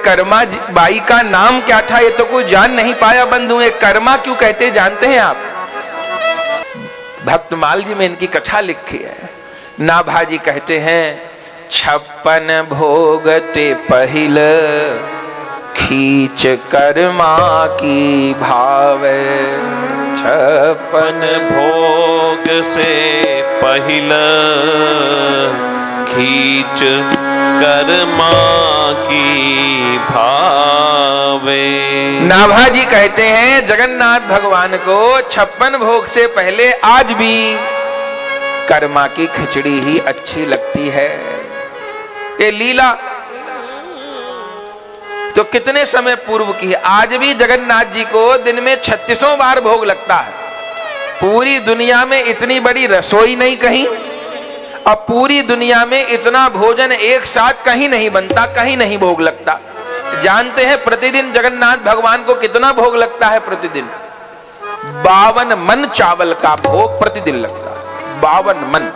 Karma by का नाम क्या था ये तो कोई जान नहीं पाया बंधु। ये कर्मा क्यों कहते जानते हैं आप? भक्तमाल जी में इनकी कथा लिखी है। नाभा जी कहते हैं 56 भोग ते पहिल खींच कर्मा की भावे। 56 भोग से पहिल खींच कर्मा की भावे। नाभा जी कहते हैं जगन्नाथ भगवान को 56 भोग से पहले आज भी कर्मा की खिचड़ी ही अच्छी लगती है। ये लीला तो कितने समय पूर्व की है। आज भी जगन्नाथ जी को दिन में 36 बार भोग लगता है। पूरी दुनिया में इतनी बड़ी रसोई नहीं कहीं, अब पूरी दुनिया में इतना भोजन एक साथ कहीं नहीं बनता, कहीं नहीं भोग लगता। जानते हैं प्रतिदिन जगन्नाथ भगवान को कितना भोग लगता है? प्रतिदिन 52 मन चावल का भोग प्रतिदिन लगता है। 52 मन।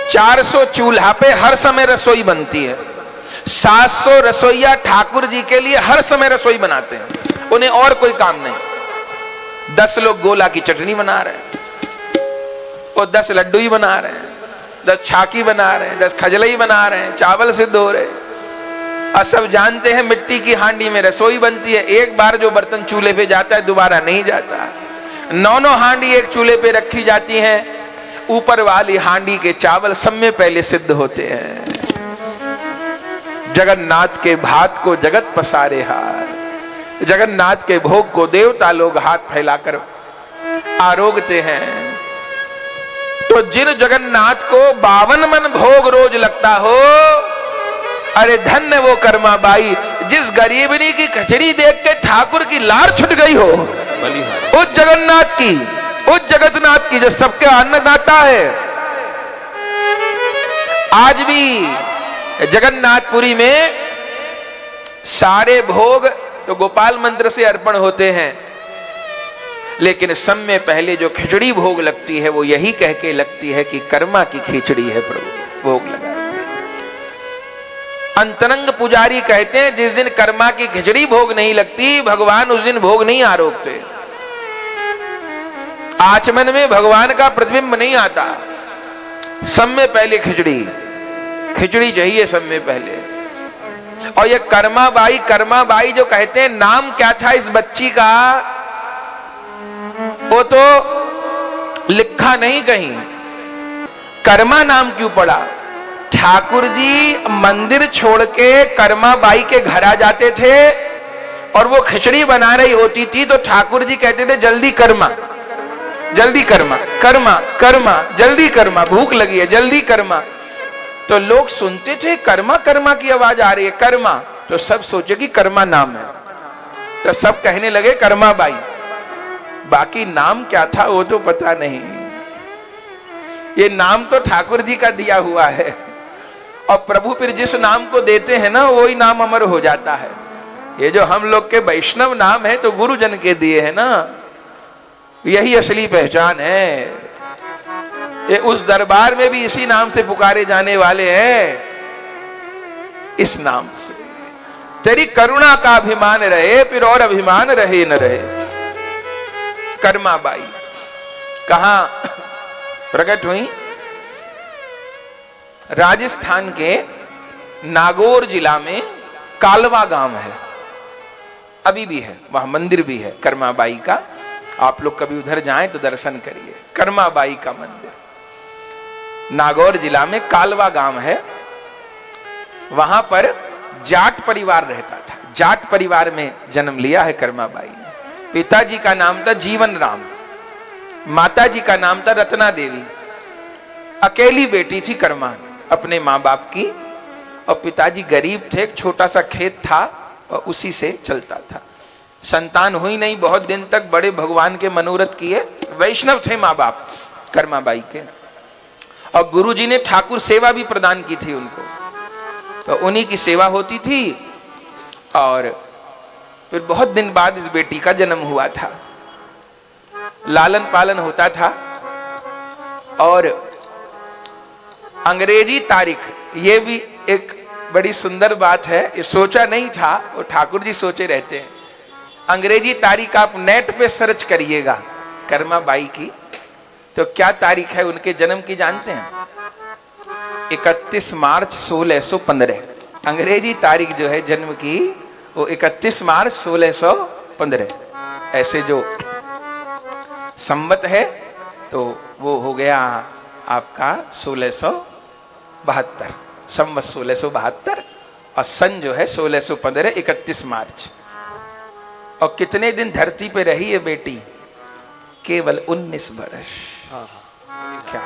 400 चूल्हा पे हर समय रसोई बनती है। 700 रसोईया ठाकुर जी के लिए हर समय रसोई बनाते हैं, उन्हें और कोई काम नहीं। 10 लोग गोला की चटनी बना रहे हैं, वो 10 लड्डू ही बना रहे हैं, 10 छाकी बना रहे हैं, 10 खजलई बना रहे हैं, चावल सिद्ध हो रहे हैं। और सब जानते हैं मिट्टी की हांडी में रसोई बनती है। एक बार जो बर्तन चूल्हे पे जाता है दोबारा नहीं जाता। 9 हांडी एक चूल्हे पे रखी जाती हैं। ऊपर वाली हांडी के चावल सब में पहले सिद्ध होते हैं। जगन्नाथ के भात को जगत पसारे हार। जगन्नाथ के भोग को देवता लोग हाथ फैलाकर आरोगते हैं। तो जिन जगन्नाथ को 52 मन भोग रोज लगता हो, अरे धन्य वो कर्मा बाई जिस गरीबनी की खिचड़ी देख के ठाकुर की लार छुट गई हो। उस जगन्नाथ की, उस जगन्नाथ की जो सबके अन्नदाता है। आज भी जगन्नाथपुरी में सारे भोग तो गोपाल मंत्र से अर्पण होते हैं, लेकिन सब में पहले जो खिचड़ी भोग लगती है वो यही कह के लगती है कि कर्मा की खिचड़ी है प्रभु, भोग लगा। अंतरंग पुजारी कहते हैं जिस दिन कर्मा की खिचड़ी भोग नहीं लगती भगवान उस दिन भोग नहीं आरोपते। आचमन में भगवान का प्रतिबिंब नहीं आता। सब में पहले खिचड़ी, खिचड़ी चाहिए सब में पहले। और ये कर्मा बाई जो कहते हैं, नाम क्या था इस बच्ची का वो तो लिखा नहीं कहीं। कर्मा नाम क्यों पड़ा? ठाकुर जी मंदिर छोड़ के कर्मा बाई के घर आ जाते थे और वो खिचड़ी बना रही होती थी तो ठाकुर जी कहते थे जल्दी कर्मा, जल्दी कर्मा, कर्मा कर्मा, जल्दी कर्मा, भूख लगी है जल्दी कर्मा। तो लोग सुनते थे कर्मा कर्मा की आवाज आ रही है, कर्मा, तो सब सोचे कि कर्मा नाम है, तो सब कहने लगे कर्मा बाई। बाकी नाम क्या था वो तो पता नहीं। ये नाम तो ठाकुर जी का दिया हुआ है और प्रभु फिर जिस नाम को देते हैं ना वही नाम अमर हो जाता है। ये जो हम लोग के वैष्णव नाम है तो गुरुजन के दिए हैं ना, यही असली पहचान है। ये उस दरबार में भी इसी नाम से पुकारे जाने वाले हैं, इस नाम से। तेरी करुणा का अभिमान रहे फिर और अभिमान रहे न रहे। कर्मा बाई कहां प्रकट हुई? राजस्थान के नागौर जिला में कालवा गांव है, अभी भी है, वहां मंदिर भी है कर्मा बाई का। आप लोग कभी उधर जाएं तो दर्शन करिए, कर्मा बाई का मंदिर। नागौर जिला में कालवा गांव है, वहां पर जाट परिवार रहता था। जाट परिवार में जन्म लिया है कर्मा बाई ने। पिताजी का नाम था जीवन राम, माताजी का नाम था रत्ना देवी। अकेली बेटी थी कर्मा अपने माँ बाप की, और पिताजी गरीब थे, एक छोटा सा खेत था और उसी से चलता था। संतान हुई नहीं बहुत दिन तक, बड़े भगवान के मनोरथ किए। वैष्णव थे माँ बाप कर्मा बाई के, और गुरुजी ने ठाकुर सेवा भी प्रदान की थी उनको, तो उन्हीं की सेवा होती थी। और फिर बहुत दिन बाद इस बेटी का जन्म हुआ था, लालन पालन होता था। और अंग्रेजी तारीख, ये भी एक बड़ी सुंदर बात है, ये सोचा नहीं था, वो ठाकुर जी सोचे रहते हैं। अंग्रेजी तारीख आप नेट पे सर्च करिएगा कर्मा बाई की, तो क्या तारीख है उनके जन्म की जानते हैं? 31 मार्च 1615 अंग्रेजी तारीख जो है जन्म की, वो 31 मार्च 1615 ऐसे जो संवत है, तो वो हो गया आपका 1672, संवत 1672, और सन जो है 1615 31 मार्च। और कितने दिन धरती पे रही है बेटी? केवल 19 वर्ष। क्या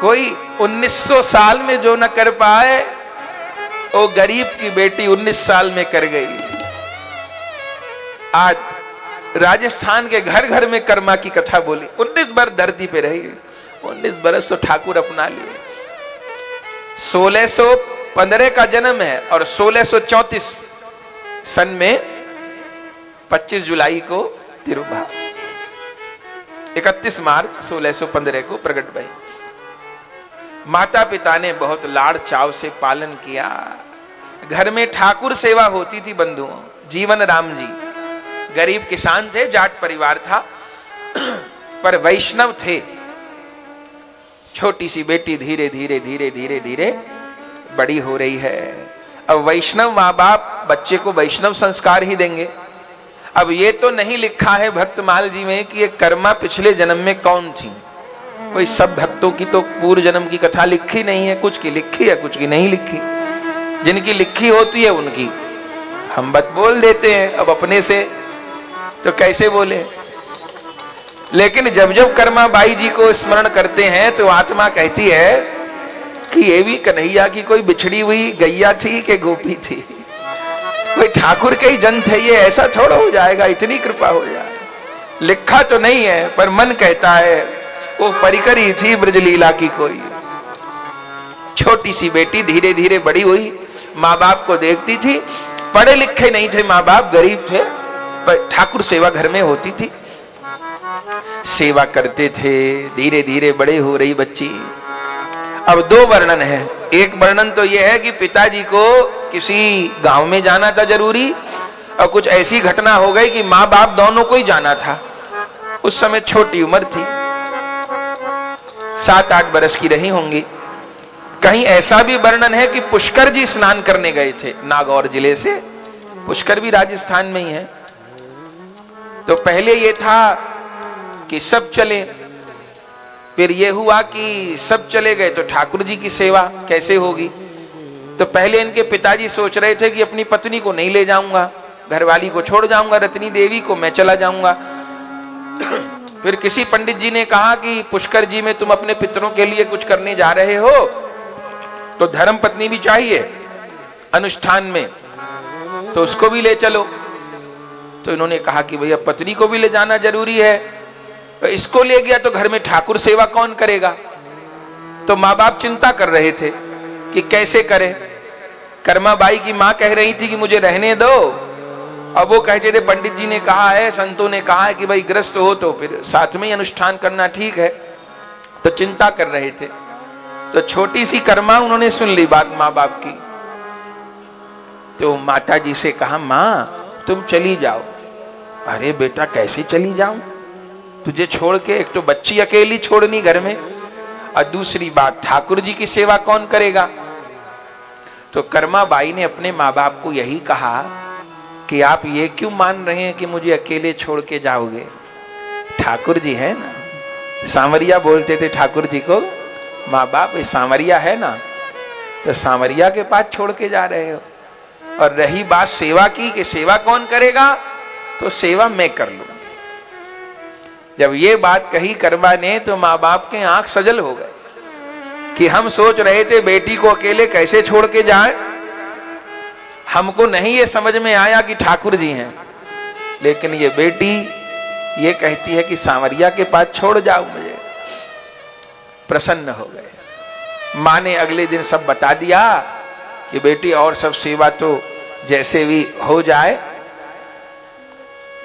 कोई 1900 साल में जो न कर पाए, वो गरीब की बेटी 19 साल में कर गई। आज राजस्थान के घर घर में कर्मा की कथा बोली, 19 वर्ष धरती पे रही, 19 वर्ष तो ठाकुर अपना लिए। 1615 का जन्म है और 1634 सन में 25 जुलाई को तिरुभाव, 31 मार्च 1615 को प्रकट भई। माता पिता ने बहुत लाड़ चाव से पालन किया। घर में ठाकुर सेवा होती थी बंधुओं। जीवन राम जी गरीब किसान थे, जाट परिवार था, पर वैष्णव थे। छोटी सी बेटी धीरे धीरे धीरे धीरे धीरे बड़ी हो रही है। अब वैष्णव माँ बाप बच्चे को वैष्णव संस्कार ही देंगे। अब ये तो नहीं लिखा है भक्तमाल जी में कि ये कर्मा पिछले जन्म में कौन थी। कोई सब भक्तों की तो पूर्व जन्म की कथा लिखी नहीं है, कुछ की लिखी है, कुछ की नहीं लिखी। जिनकी लिखी होती है उनकी हम बात बोल देते हैं, अब अपने से तो कैसे बोले। लेकिन जब जब कर्मा बाई जी को स्मरण करते हैं तो आत्मा कहती है कि ये भी कन्हैया की कोई बिछड़ी हुई गैया थी कि गोपी थी, कोई ठाकुर के ही जन थे, ये ऐसा थोड़ा हो जाएगा, इतनी कृपा हो जाए। लिखा तो नहीं है पर मन कहता है वो परिकर ही थी ब्रजलीला की कोई। छोटी सी बेटी धीरे धीरे बड़ी हुई, माँ बाप को देखती थी। पढ़े लिखे नहीं थे माँ बाप, गरीब थे, पर ठाकुर सेवा घर में होती थी, सेवा करते थे। धीरे धीरे बड़े हो रही बच्ची। अब दो वर्णन है। एक वर्णन तो यह है कि पिताजी को किसी गांव में जाना था जरूरी, और कुछ ऐसी घटना हो गई कि माँ बाप दोनों को ही जाना था। उस समय छोटी उम्र थी, 7-8 बरस की रही होंगी। कहीं ऐसा भी वर्णन है कि पुष्कर जी स्नान करने गए थे नागौर जिले से। पुष्कर भी राजस्थान में ही है। तो पहले ये था कि सब चले, फिर ये हुआ कि सब चले गए तो ठाकुर जी की सेवा कैसे होगी। तो पहले इनके पिताजी सोच रहे थे कि अपनी पत्नी को नहीं ले जाऊंगा, घरवाली को छोड़ जाऊंगा, रत्नी देवी को मैं चला जाऊंगा। फिर किसी पंडित जी ने कहा कि पुष्कर जी में तुम अपने पितरों के लिए कुछ करने जा रहे हो तो धर्म पत्नी भी चाहिए अनुष्ठान में, तो उसको भी ले चलो। तो इन्होंने कहा कि भैया पत्नी को भी ले जाना जरूरी है, तो इसको ले गया तो घर में ठाकुर सेवा कौन करेगा। तो माँ बाप चिंता कर रहे थे कि कैसे करें। कर्मा बाई की माँ कह रही थी कि मुझे रहने दो, अब वो कहते थे पंडित जी ने कहा है, संतों ने कहा है कि भाई ग्रस्त हो तो फिर साथ में ही अनुष्ठान करना ठीक है। तो चिंता कर रहे थे। तो छोटी सी कर्मा उन्होंने सुन ली बात माँ बाप की। तो माता जी से कहा माँ तुम चली जाओ। अरे बेटा कैसे चली जाऊं, तुझे छोड़ के? एक तो बच्ची अकेली छोड़नी घर में, और दूसरी बात ठाकुर जी की सेवा कौन करेगा। तो कर्मा बाई ने अपने माँ बाप को यही कहा कि आप ये क्यों मान रहे हैं कि मुझे अकेले छोड़ के जाओगे, ठाकुर जी है ना। सांवरिया बोलते थे ठाकुर जी को माँ बाप, ये सांवरिया है ना, तो सांवरिया के पास छोड़ के जा रहे हो। और रही बात सेवा की कि सेवा कौन करेगा, तो सेवा मैं कर लूंगी। जब ये बात कही कर्मा ने तो माँ बाप के आंख सजल हो गए कि हम सोच रहे थे बेटी को अकेले कैसे छोड़ के जाए, हमको नहीं ये समझ में आया कि ठाकुर जी हैं। लेकिन ये बेटी ये कहती है कि सांवरिया के पास छोड़ जाओ मुझे। प्रसन्न हो गए। माँ ने अगले दिन सब बता दिया कि बेटी और सब सेवा तो जैसे भी हो जाए,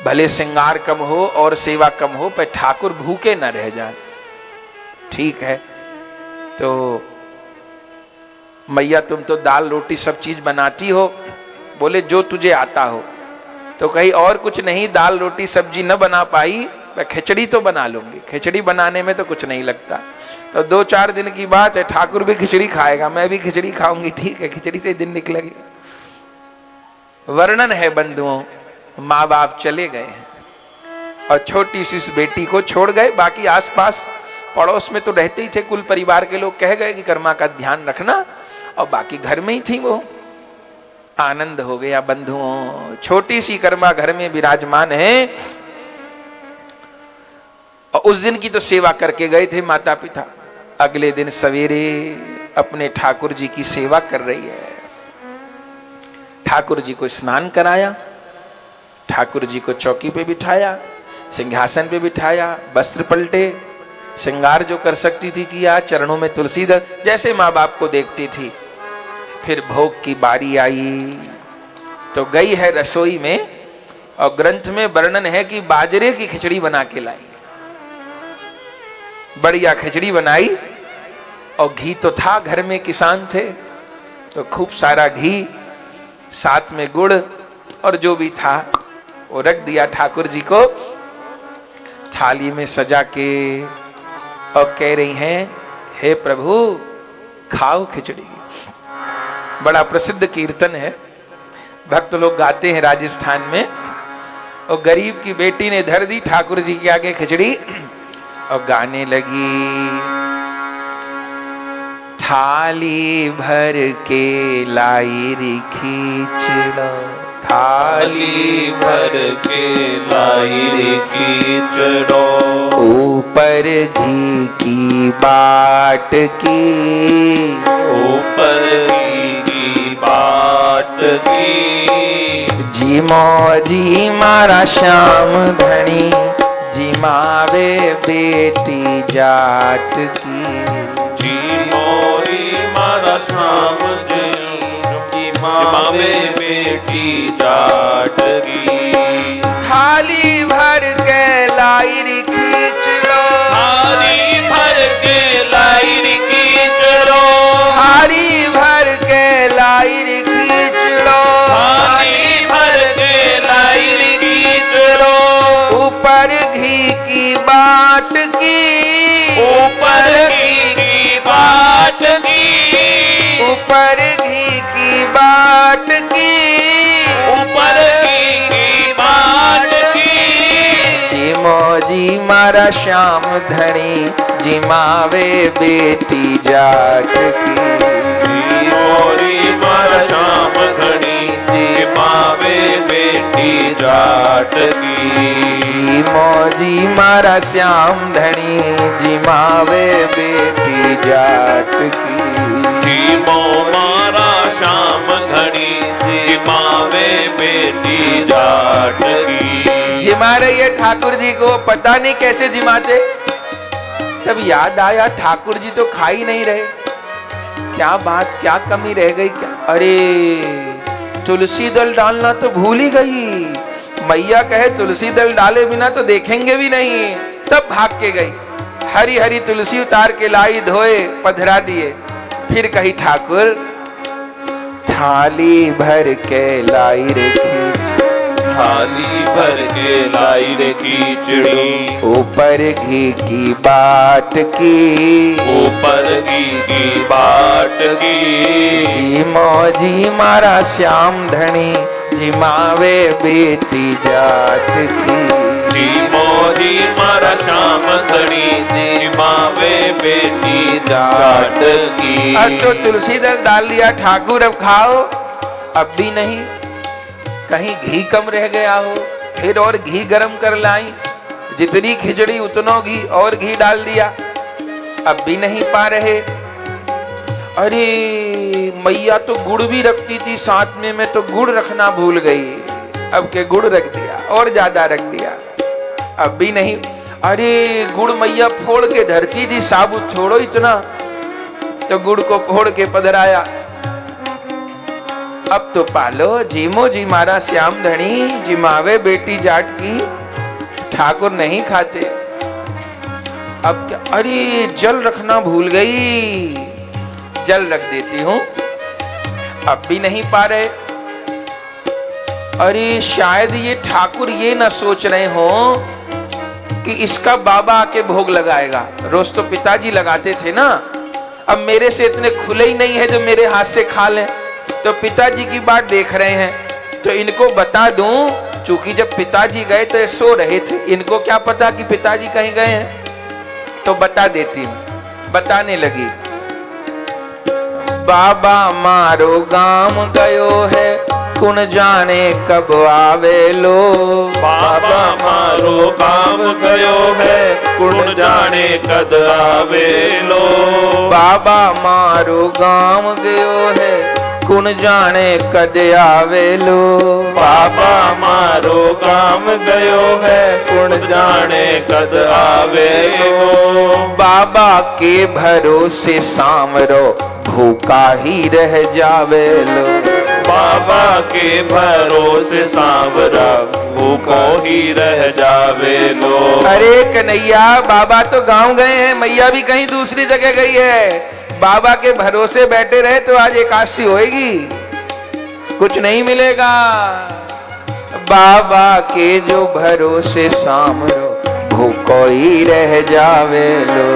भले श्रृंगार कम हो और सेवा कम हो, पर ठाकुर भूखे न रह जाए। ठीक है। तो मैया तुम तो दाल रोटी सब चीज बनाती हो। बोले जो तुझे आता हो। तो कहीं और कुछ नहीं, दाल रोटी सब्जी न बना पाई, मैं खिचड़ी तो बना लूंगी, खिचड़ी बनाने में तो कुछ नहीं लगता। तो 2-4 दिन की बात है, ठाकुर भी खिचड़ी खाएगा, मैं भी खिचड़ी खाऊंगी, ठीक है, खिचड़ी से दिन निकलेगी। वर्णन है बंधुओं, माँ बाप चले गए हैं और छोटी सी उस बेटी को छोड़ गए। बाकी आसपास पड़ोस में तो रहते ही थे, कुल परिवार के लोग कह गए कि कर्मा का ध्यान रखना, और बाकी घर में ही थी वो। आनंद हो गया बंधुओं, छोटी सी कर्मा घर में विराजमान है। और उस दिन की तो सेवा करके गए थे माता पिता। अगले दिन सवेरे अपने ठाकुर जी की सेवा कर रही है। ठाकुर जी को स्नान कराया, ठाकुर जी को चौकी पे बिठाया, सिंहासन पे बिठाया, वस्त्र पलटे, श्रृंगार जो कर सकती थी किया, चरणों में तुलसी दल, जैसे माँ बाप को देखती थी। फिर भोग की बारी आई तो गई है रसोई में, और ग्रंथ में वर्णन है कि बाजरे की खिचड़ी बना के लाई। बढ़िया खिचड़ी बनाई, और घी तो था, घर में किसान थे तो खूब सारा घी, साथ में गुड़ और जो भी था वो रख दिया ठाकुर जी को थाली में सजा के। और कह रही हैं, हे प्रभु खाओ खिचड़ी। बड़ा प्रसिद्ध कीर्तन है, भक्त लोग गाते हैं राजस्थान में। और गरीब की बेटी ने धर दी ठाकुर जी के आगे खिचड़ी और गाने लगी, थाली भर के लाई री खिचड़ा, थाली भर के लाई रे खिचड़ो, ऊपर घी की बाट की, ऊपर घी की बाट की। जी मौजी मारा श्याम धनी, जी मावे बेटी जाट की। जी मोरी मारा श्याम जी मावे बेटी जाट की। थाली भर के लाई री खिचड़ो, थाली भर के लाई री खिचड़ो, थाली भर के लाई री खिचड़ो, थाली भर के लाई री खिचड़ो। ऊपर घी की बाट की, ऊपर घी की बाट की, ऊपर घी की बाट की, ऊपर घी की बाट की। जी मौजी मारा श्याम धनी, जी मावे बेटी जाट की। जी मोरी मारा श्याम घड़ी, जी मावे बेटी जाट की। जी मौजी मारा श्याम धनी, जी मावे बेटी जाट की। जी मो मारा श्याम घड़ी, जी मावे बेटी जाट की। जिमा रही है ठाकुर जी को, पता नहीं कैसे जिमाते। तब याद आया ठाकुर जी तो खा ही नहीं रहे, क्या बात, क्या कमी रह गई क्या? अरे तुलसी दल डालना तो भूल ही गई। मैया कहे तुलसी दल डाले बिना तो देखेंगे भी नहीं। तब भाग के गई, हरी हरी तुलसी उतार के लाई, धोए, पधरा दिए। फिर कही ठाकुर थाली भर के लाई रे खिचड़ी, थाली भर के लाई रे खिचड़ी, ऊपर घी की बाट की, ऊपर घी की बाट की। जी मौजी मारा श्याम धनी, जी मावे बेटी जाट की। जी मोरी मारा श्याम घड़ी, जी मावे बेटी जाट की। अब तो तुलसी दल डाल लिया ठाकुर, अब खाओ। अब भी नहीं, कहीं घी कम रह गया हो, फिर और घी गरम कर लाई, जितनी खिचड़ी उतनो घी, और घी डाल दिया, अब भी नहीं पा रहे। अरे मैया तो गुड़ भी रखती थी साथ में, मैं तो गुड़ रखना भूल गई। अब के गुड़ रख दिया और ज्यादा रख दिया, अब भी नहीं। अरे गुड़ मैया फोड़ के धरती थी, साबुत छोड़ो इतना, तो गुड़ को फोड़ के पधराया। अब तो पालो, जीमो जी मारा श्याम धनी, जिमावे बेटी जाट की। ठाकुर नहीं खाते। अब क्या, अरे जल रखना भूल गई, जल रख देती हूं। अब भी नहीं पा रहे। अरे शायद ये ठाकुर ये ना सोच रहे हो कि इसका बाबा आके भोग लगाएगा। रोज तो पिताजी लगाते थे ना, अब मेरे से इतने खुले ही नहीं है जो मेरे हाथ से खा लें। तो पिताजी की बात देख रहे हैं तो इनको बता दूं, चूंकि जब पिताजी गए तो ये सो रहे थे, इनको क्या पता कि पिताजी कहीं गए हैं, तो बता देती हूं। बताने लगी, बाबा मारो गाम गयो है, कुण जाने कब आवे लो। बाबा मारो काम गयो है, कुण जाने कद आवे लो। बाबा मारो गाम गयो है, कुण जाने कद आवे लो। बाबा मारो काम गयो है, कुण जाने कद आवे लो। बाबा के भरोसे सामरो भूखा ही रह जावे लो। बाबा के भरोसे सांवरा भूखो ही रह जावे लो। अरे कन्हैया, बाबा तो गांव गए हैं, मैया भी कहीं दूसरी जगह गई है। बाबा के भरोसे बैठे रहे तो आज एकादशी होएगी, कुछ नहीं मिलेगा। बाबा के जो भरोसे सामरो भूखो ही रह जावे लो।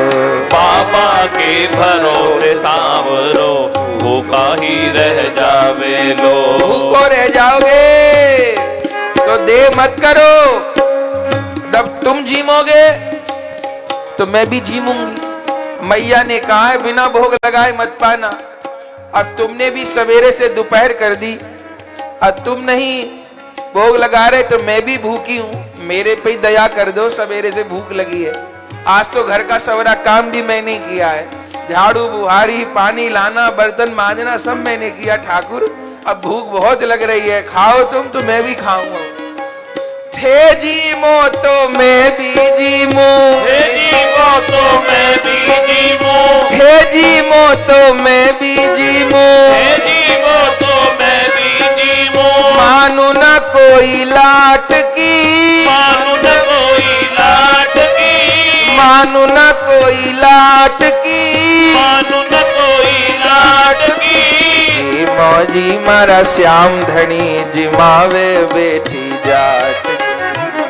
बाबा के भरोसे सांवरो भूखा ही रह जावे लो। भूखो रह जाओगे तो देर मत करो, जब तुम जीमोगे तो मैं भी जीमूंगी। मैया ने कहा है बिना भोग लगाए मत पाना। अब तुमने भी सवेरे से दोपहर कर दी, अब तुम नहीं भोग लगा रहे तो मैं भी भूखी हूं, मेरे पे दया कर दो, सवेरे से भूख लगी है। आज तो घर का सवरा काम भी मैंने किया है, झाड़ू बुहारी पानी लाना बर्तन मांजना सब मैंने किया। ठाकुर अब भूख बहुत लग रही है, खाओ तुम तो मैं भी खाऊंगा। थे जीमो तो मैं भी जीमो, हे जीवो तो मैं भी जीवो। थे जीमो तो मैं भी जीमो। हे जीवो तो मैं भी जीवो। मानो न कोई लाट की, मानो न कोई लाट की। मानो न कोई लाट की। मानो न कोई लाट की। जी मौजी मारा श्याम धनी जिमावे बेटी जाट।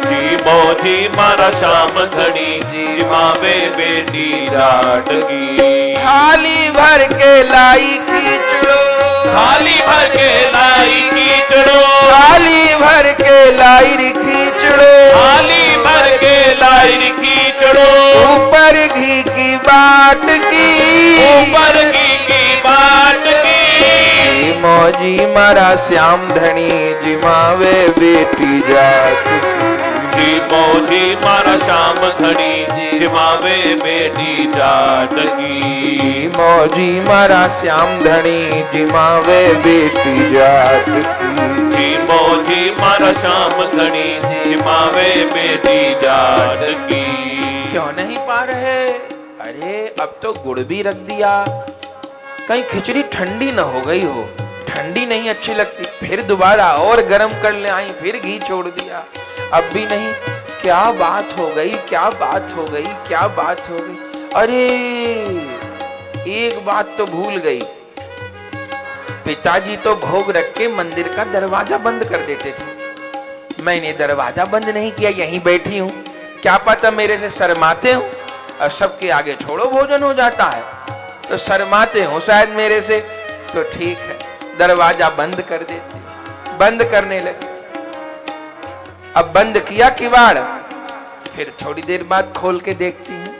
जी मौजी मारा श्याम धनी जिमावे बेटी जाट की। थाली भर के लाई खींचड़ो, थाली भर के लाई कीचड़ो। थाली भर के लाई खींचड़ो। थाली भर के लाई कीचड़ो। ऊपर घी की बाट की, ऊपर की बाट की। मौजी मारा श्याम धनी जिमावे बेटी जाट। जी मौजी मारा श्याम धनी जिमावे बेटी जाट की। मौजी मारा श्याम धनी जिमावे बेटी जाट की। जी मौजी मारा श्याम धनी जिमावे बेटी जाट की। क्यों नहीं पा रहे? अरे अब तो गुड़ भी रख दिया, कहीं खिचड़ी ठंडी न हो गई हो। ठंडी नहीं अच्छी लगती, फिर दोबारा और गर्म कर ले आई, फिर घी छोड़ दिया, अब भी नहीं। क्या बात हो गई, क्या बात हो गई, क्या बात हो गई। अरे एक बात तो भूल गई, पिताजी तो भोग रख के मंदिर का दरवाजा बंद कर देते थे। मैंने दरवाजा बंद नहीं किया, यहीं बैठी हूं, क्या पता मेरे से शर्माते हो, और सबके आगे छोड़ो भोजन हो जाता है तो शर्माते हो शायद मेरे से, तो ठीक है दरवाजा बंद कर देते। बंद करने लगे, अब बंद किया किवाड़, फिर थोड़ी देर बाद खोल के देखती हूँ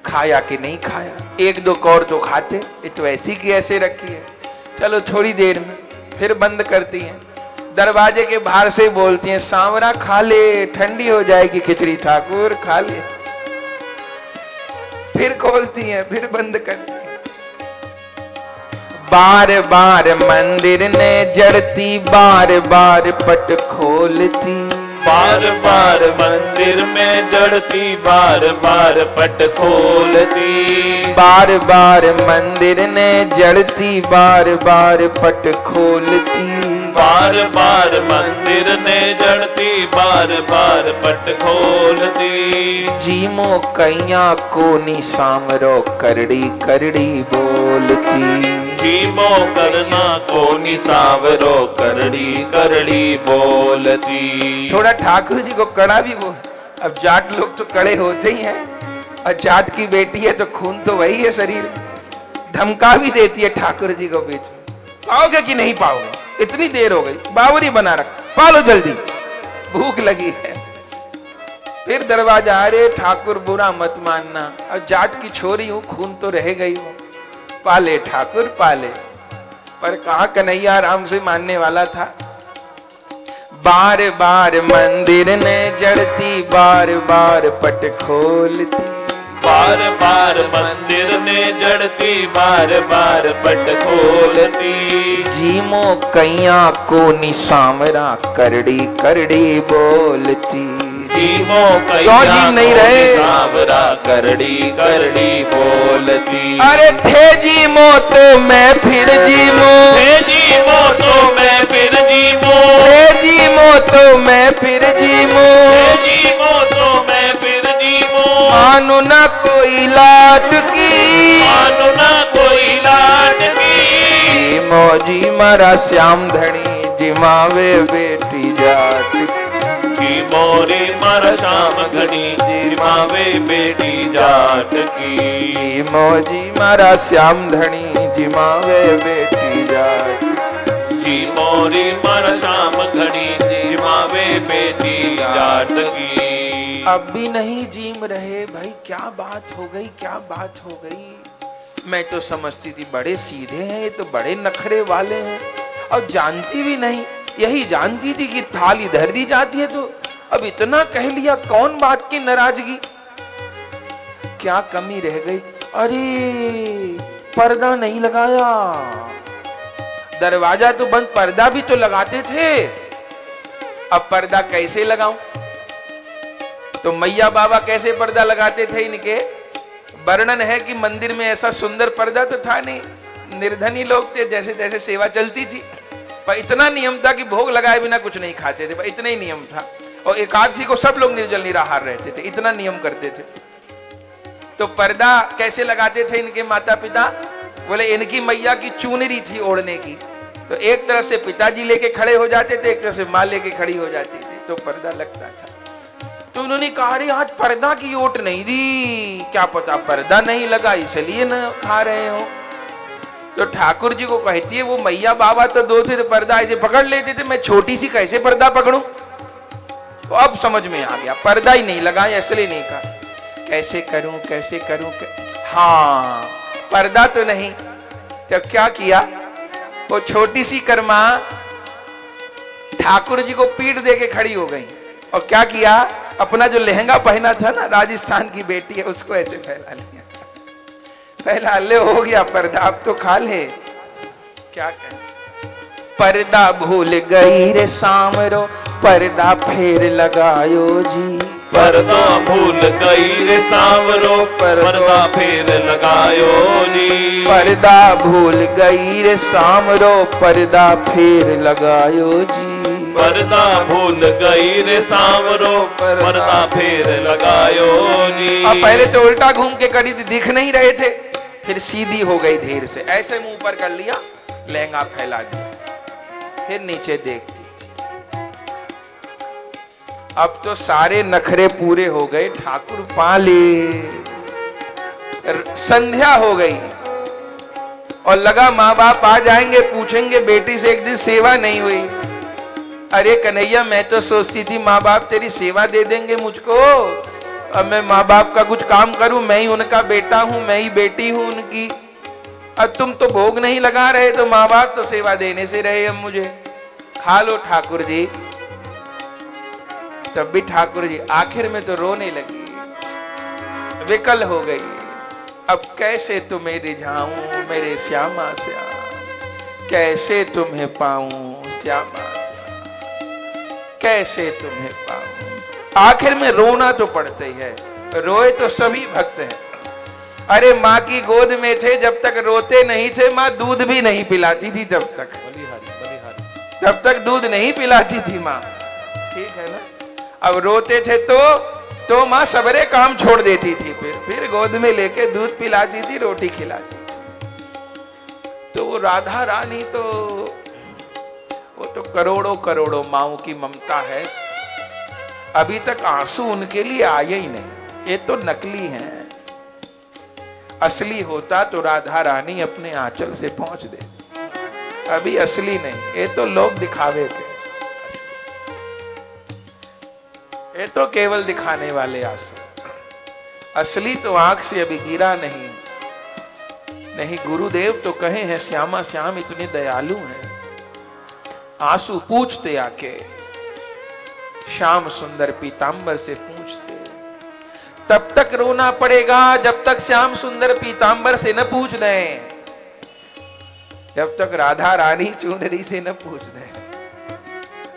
खाया कि नहीं खाया। एक दो कौर तो खाते, ये तो ऐसी की ऐसे रखी है। चलो थोड़ी देर में फिर बंद करती हैं, दरवाजे के बाहर से बोलती हैं सांवरा खा ले, ठंडी हो जाएगी खिचड़ी, ठाकुर खा ले। फिर खोलती हैं, फिर बंद करती हैं। बार बार मंदिर ने जड़ती, बार बार पट खोलती। बार बार मंदिर में जड़ती, बार बार पट खोलती। बार बार मंदिर ने जड़ती, बार बार पट खोलती। बार बार मंदिर ने जड़ती, बार बार पट खोलती। जीमो कैया कोनी सामरो करड़ी करड़ी बोलती। जीमो करना कोनी सावरो करड़ी करड़ी बोलती। थोड़ा ठाकुर जी को कड़ा भी बोल। अब जाट लोग तो कड़े होते ही हैं, और जाट की बेटी है तो खून तो वही है शरीर, धमका भी देती है ठाकुर जी को बीच में। पाओगे कि नहीं पाओगे? इतनी देर हो गई, बावरी बना रख, पालो जल्दी, भूख लगी है। फिर दरवाजा, अरे ठाकुर बुरा मत मानना, और जाट की छोरी हूं, खून तो रह गई हूं, पाले ठाकुर पाले। पर कहा कन्हैया राम से मानने वाला था। बार बार मंदिर ने जड़ती, बार बार पट खोलती। बार बार मंदिर ने जड़ती, बार बार पट खोलती। जीमो कैया को निसामरा करड़ी करड़ी बोलती। जीमो क्यों जीम नहीं रहे? सावरा करड़ी करड़ी बोलती। अरे थे जीमो तो मैं फिर जीमो, थे जीमो तो मैं फिर जीमो, थे जीमो तो मैं फिर जीमो, थे जीमो तो मैं फिर जीमो। मानो न कोई लाट की, मानो ना कोई लाट की। जीमो जी मारा श्याम धनी, जिमावे बेटी जाट की। जी मोरे मर शाम घनी, जिमावे बेटी जाट की। जीमो जी मारा श्याम धनी, जिमावे बेटी जाट की। जी मोरे मर शाम घनी, जिमावे बेटी जाट की। अब भी नहीं जीम रहे भाई, क्या बात हो गई, क्या बात हो गई? मैं तो समझती थी बड़े सीधे हैं, ये तो बड़े नखरे वाले हैं, और जानती भी नहीं, यही जानती थी कि थाल इधर दी जाती है, तो अब इतना कह लिया, कौन बात की नाराजगी? क्या कमी रह गई? अरे पर्दा नहीं लगाया, दरवाजा तो बंद, पर्दा भी तो लगाते थे। अब पर्दा कैसे लगाऊं? तो मैया बाबा कैसे पर्दा लगाते थे, इनके वर्णन है कि मंदिर में ऐसा सुंदर पर्दा तो था नहीं, निर्धनी लोग थे, जैसे जैसे सेवा चलती थी। पर इतना नियम था कि भोग लगाए बिना कुछ नहीं खाते थे, पर इतना ही नियम था। और एकादशी को सब लोग निर्जल निराहार रहते थे, इतना नियम करते थे। तो पर्दा कैसे लगाते थे इनके माता पिता? बोले इनकी मैया की चुनरी थी ओढ़ने की, तो एक तरफ से पिताजी लेके खड़े हो जाते थे, एक तरफ से माँ लेके खड़ी हो जाती थी, तो पर्दा लगता था। तो उन्होंने कहा अरे आज पर्दा की ओट नहीं दी, क्या पता पर्दा नहीं लगा इसलिए न खा रहे हो। तो ठाकुर जी को कहती है वो मैया बाबा तो दो थे, तो पर्दा ऐसे पकड़ लेते थे, मैं छोटी सी कैसे पर्दा पकड़ूं? तो अब समझ में आ गया, पर्दा ही नहीं लगा इसलिए नहीं कहा। कैसे करूं कैसे करूं हाँ पर्दा तो नहीं। तब क्या किया, वो छोटी सी कर्मा ठाकुर जी को पीठ दे के खड़ी हो गई, और क्या किया, अपना जो लहंगा पहना था ना, राजस्थान की बेटी है, उसको ऐसे फैला लिया, फैला ले, हो गया पर्दा, अब तो खा ले। क्या कहें, पर्दा भूल गई रे सामरो, पर्दा फेर लगायो जी। पर्दा भूल गई रे सावरो, पर्दा फेर लगायो जी। पर्दा भूल गई रे सामरो, पर्दा फेर लगायो जी। पर्दा भूल गई रे सावरो, पर्दा फेर लगायो जी। अब पहले तो उल्टा घूम के करी थी, दिख नहीं रहे थे, फिर सीधी हो गई धीरे से, ऐसे मुंह पर कर लिया, लहंगा फैला दिया, फिर नीचे देखती थी। अब तो सारे नखरे पूरे हो गए, ठाकुर पाले। संध्या हो गई और लगा माँ बाप आ जाएंगे, पूछेंगे बेटी से एक दिन सेवा नहीं हुई। अरे कन्हैया मैं तो सोचती थी माँ बाप तेरी सेवा दे देंगे मुझको, अब मैं माँ बाप का कुछ काम करूं, मैं ही उनका बेटा हूं, मैं ही बेटी हूं उनकी। अब तुम तो भोग नहीं लगा रहे, तो माँ बाप तो सेवा देने से रहे, अब मुझे खा लो ठाकुर जी। तब भी ठाकुर जी आखिर में तो रोने लगी, विकल हो गई। अब कैसे तुम्हें रिझाऊं मेरे श्यामा श्याम, कैसे तुम्हें पाऊं श्यामा श्याम, कैसे तुम्हें पाऊं। आखिर में रोना तो पड़ता ही है, रोए तो सभी भक्त हैं। अरे माँ की गोद में थे, जब तक रोते नहीं थे माँ दूध भी नहीं पिलाती थी, जब तक तब तक दूध नहीं पिलाती थी माँ, ठीक है ना। अब रोते थे तो माँ सबरे काम छोड़ देती थी, फिर गोद में लेके दूध पिलाती थी, रोटी खिलाती थी। तो वो राधा रानी तो वो तो करोड़ों करोड़ों माओं की ममता है। अभी तक आंसू उनके लिए आए ही नहीं, ये तो नकली हैं। असली होता तो राधा रानी अपने आंचल से पहुंच देती। अभी असली नहीं, ये तो लोग दिखावे के, ये तो केवल दिखाने वाले आंसू। असली तो आंख से अभी गिरा नहीं। नहीं, गुरुदेव तो कहे हैं श्यामा श्याम इतने दयालु हैं, आंसू पूछते आके, श्याम सुंदर पीतांबर से पूछते। तब तक रोना पड़ेगा जब तक श्याम सुंदर पीतांबर से न पूछ दें, जब तक राधा रानी चुनरी से न पूछ दें।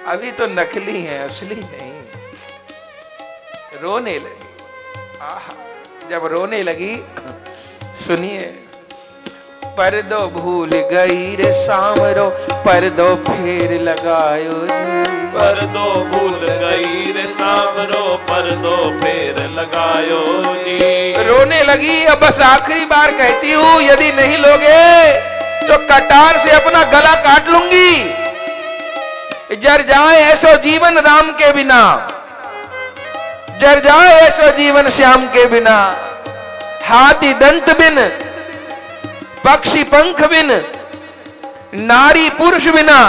अभी तो नकली है, असली नहीं। रोने लगी, आहा, जब रोने लगी, सुनिए, पर्दो भूल गई रे सामरो, पर्दो फेर लगायो जी। पर्दो भूल गई रे सामरो, पर्दो फेर लगायो जी। रोने लगी, अब बस आखिरी बार कहती हूँ, यदि नहीं लोगे तो कटार से अपना गला काट लूंगी। जर जाए ऐसो जीवन राम के बिना, जर जाए ऐसो जीवन श्याम के बिना। हाथी दंत बिन, पक्षी पंख बिन, नारी पुरुष बिना।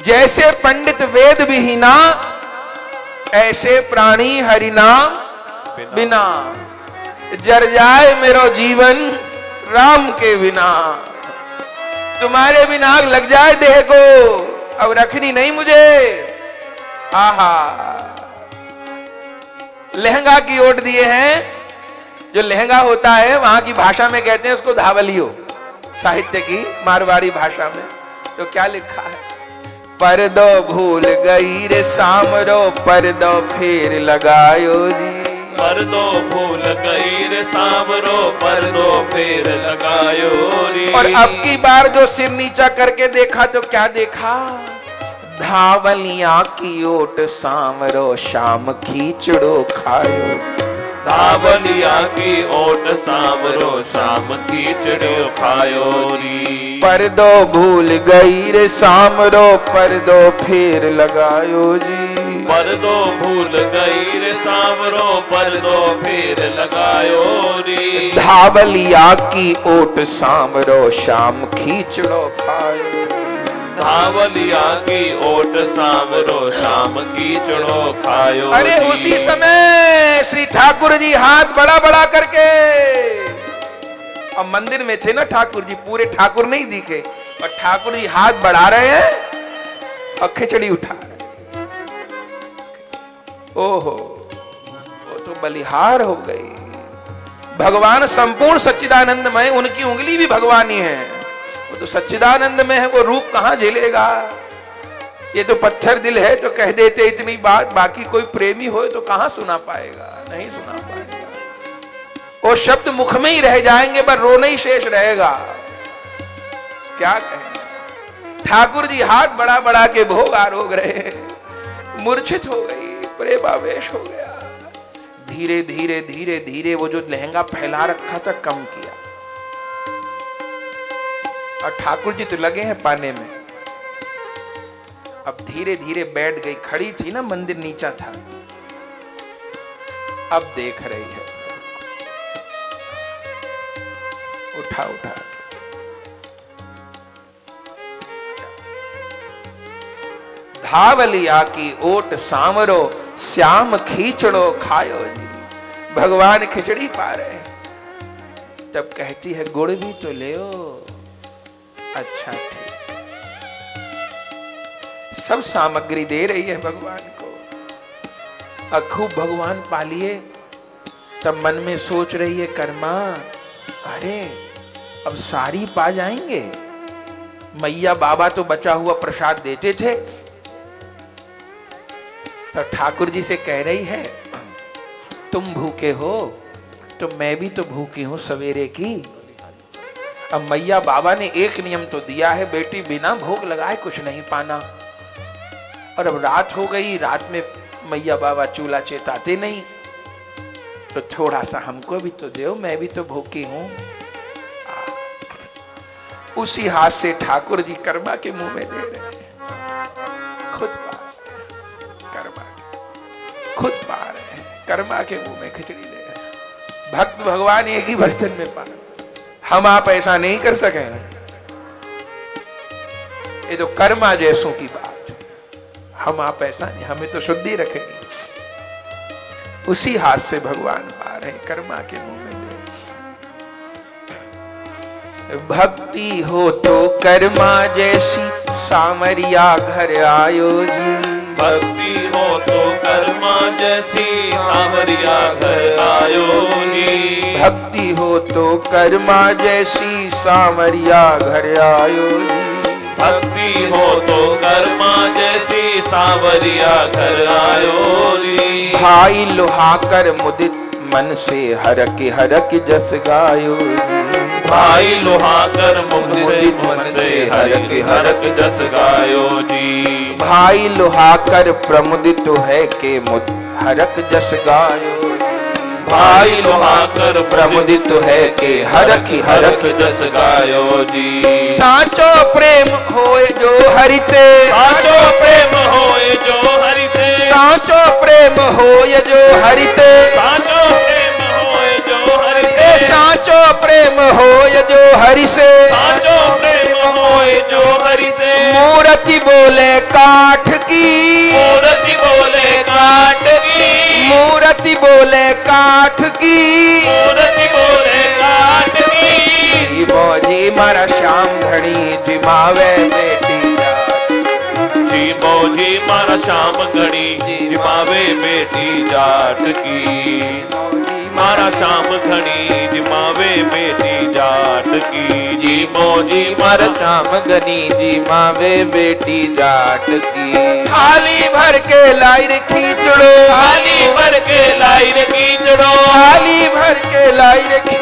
जैसे पंडित वेद विहीना, ऐसे प्राणी हरि नाम बिना। जर जाए मेरो जीवन राम के बिना। तुम्हारे बिना आग लग जाए देह को, अब रखनी नहीं मुझे। आहा, लहंगा की ओट दिए हैं। जो लहंगा होता है वहां की भाषा में कहते हैं उसको धावलियो, साहित्य की मारवाड़ी भाषा में। तो क्या लिखा है? पर्दो भूल गई रे सामरो, पर्दो फेर लगायो जी। पर्दो भूल गई रे सामरो, पर्दो फेर लगायो री। और अब की बार जो सिर नीचा करके देखा तो क्या देखा? धावलिया की ओट सामरो, शाम खींचड़ो खायो। धावलिया की ओट सामरो, शाम खींचड़ो खायो री। पर्दो भूल गई रे सामरो, पर्दो फेर लगायो जी। पर्दो भूल गई रे सामरो, पर्दो फेर लगायो री। धावलिया की ओट सामरो, शाम खींचड़ो खायो। धावलिया की ओट सामरो, शाम खींचड़ो खायो। अरे उसी समय श्री ठाकुर जी हाथ बड़ा बड़ा करके, अब मंदिर में थे ना ठाकुर जी, पूरे ठाकुर नहीं दिखे, और ठाकुर जी हाथ बढ़ा रहे हैं और खिचड़ी उठा रहे। ओहो, वो तो बलिहार हो गई। भगवान संपूर्ण सच्चिदानंदमय, उनकी उंगली भी भगवानी है। वो तो सच्चिदानंद में है, वो रूप कहां झेलेगा। ये तो पत्थर दिल है तो कह देते इतनी बात, बाकी कोई प्रेमी हो तो कहां सुना पाएगा, नहीं सुना पाएगा। वो शब्द मुख में ही रह जाएंगे, पर रोना ही शेष रहेगा। क्या कहें? ठाकुर जी हाथ बड़ा बड़ा के भोग आरोग रहे, मूर्छित हो गई, प्रेमावेश हो गया। धीरे धीरे धीरे धीरे वो जो लहंगा फैला रखा था कम किया, और ठाकुर जी तो लगे हैं पाने में। अब धीरे धीरे बैठ गई, खड़ी थी ना, मंदिर नीचा था, अब देख रही है। उठा उठा के धावलिया की ओट सामरो, श्याम खींचड़ो खायो जी। भगवान खिचड़ी पा रहे हैं। तब कहती है गुड़ भी तो ले। अच्छा ठीक, सब सामग्री दे रही है भगवान को। खूब भगवान पालिए। तब मन में सोच रही है कर्मा, अरे अब सारी पा जाएंगे। मैया बाबा तो बचा हुआ प्रसाद देते थे। तो ठाकुर जी से कह रही है, तुम भूखे हो तो मैं भी तो भूखी हूं सवेरे की। अब मैया बाबा ने एक नियम तो दिया है, बेटी बिना भोग लगाए कुछ नहीं पाना। और अब रात हो गई, रात में मैया बाबा चूल्हा चेताते नहीं, तो थोड़ा सा हमको भी तो दो, मैं भी तो भूखी हूं। उसी हाथ से ठाकुर जी कर्मा के मुंह में दे रहे हैं, खुद पा कर्मा खुद पा रहे हैं, कर्मा के मुंह में खिचड़ी दे रहे हैं। भक्त भगवान एक ही बर्तन में पा, हम आप ऐसा नहीं कर सके। ये तो कर्मा जैसों की बात, हम आप ऐसा नहीं, हमें तो शुद्धि रखेगी। उसी हाथ से भगवान पा रहे, कर्मा के मुंह में दे। भक्ति हो तो कर्मा जैसी, सामरिया घर आयो जी। भक्ति हो तो कर्मा जैसी, सामरिया घर आयो जी। भक्ति हो तो कर्मा जैसी, सामरिया घर आयो जी। भक्ति हो तो कर्मा जैसी, सावरिया घर आयो री। भाई लुहाकर मुदित मन से हरक जस गायो जी। भाई लुहाकर मुदित मन से हरक जस गायो जी। भाई लुहाकर प्रमुदित है के मुद हरक जस गायो। भाई लुहाकर प्रमुदित है के हरक जस गायो जी। साचो प्रेम होए जो हरिते, साचो प्रेम होए जो हरि से। साचो प्रेम होए जो हरिते, साचो प्रेम होए जो हरि से। साचो प्रेम होए जो हरि से। साचो प्रेम होए जो हरि से। मूर्ति बोले काठ की, मूर्ति बोले काट की। मूर्ति बोले काठ की, मूर्ति बोले काट की। जी मौजी मारा श्याम धनी जिमावे बेटी जाट। जी मौजी मारा श्याम घड़ी जिमावे बेटी जाट की। मारा श्याम घड़ी जिमावे बेटी जाट की। जी मौजी मारा श्याम गनी जिमावे बेटी जाट की। थाली भर के लाई रखी चढ़ो। थाली भर के लाई रखी चढ़ो। थाली भर के लाई रखी,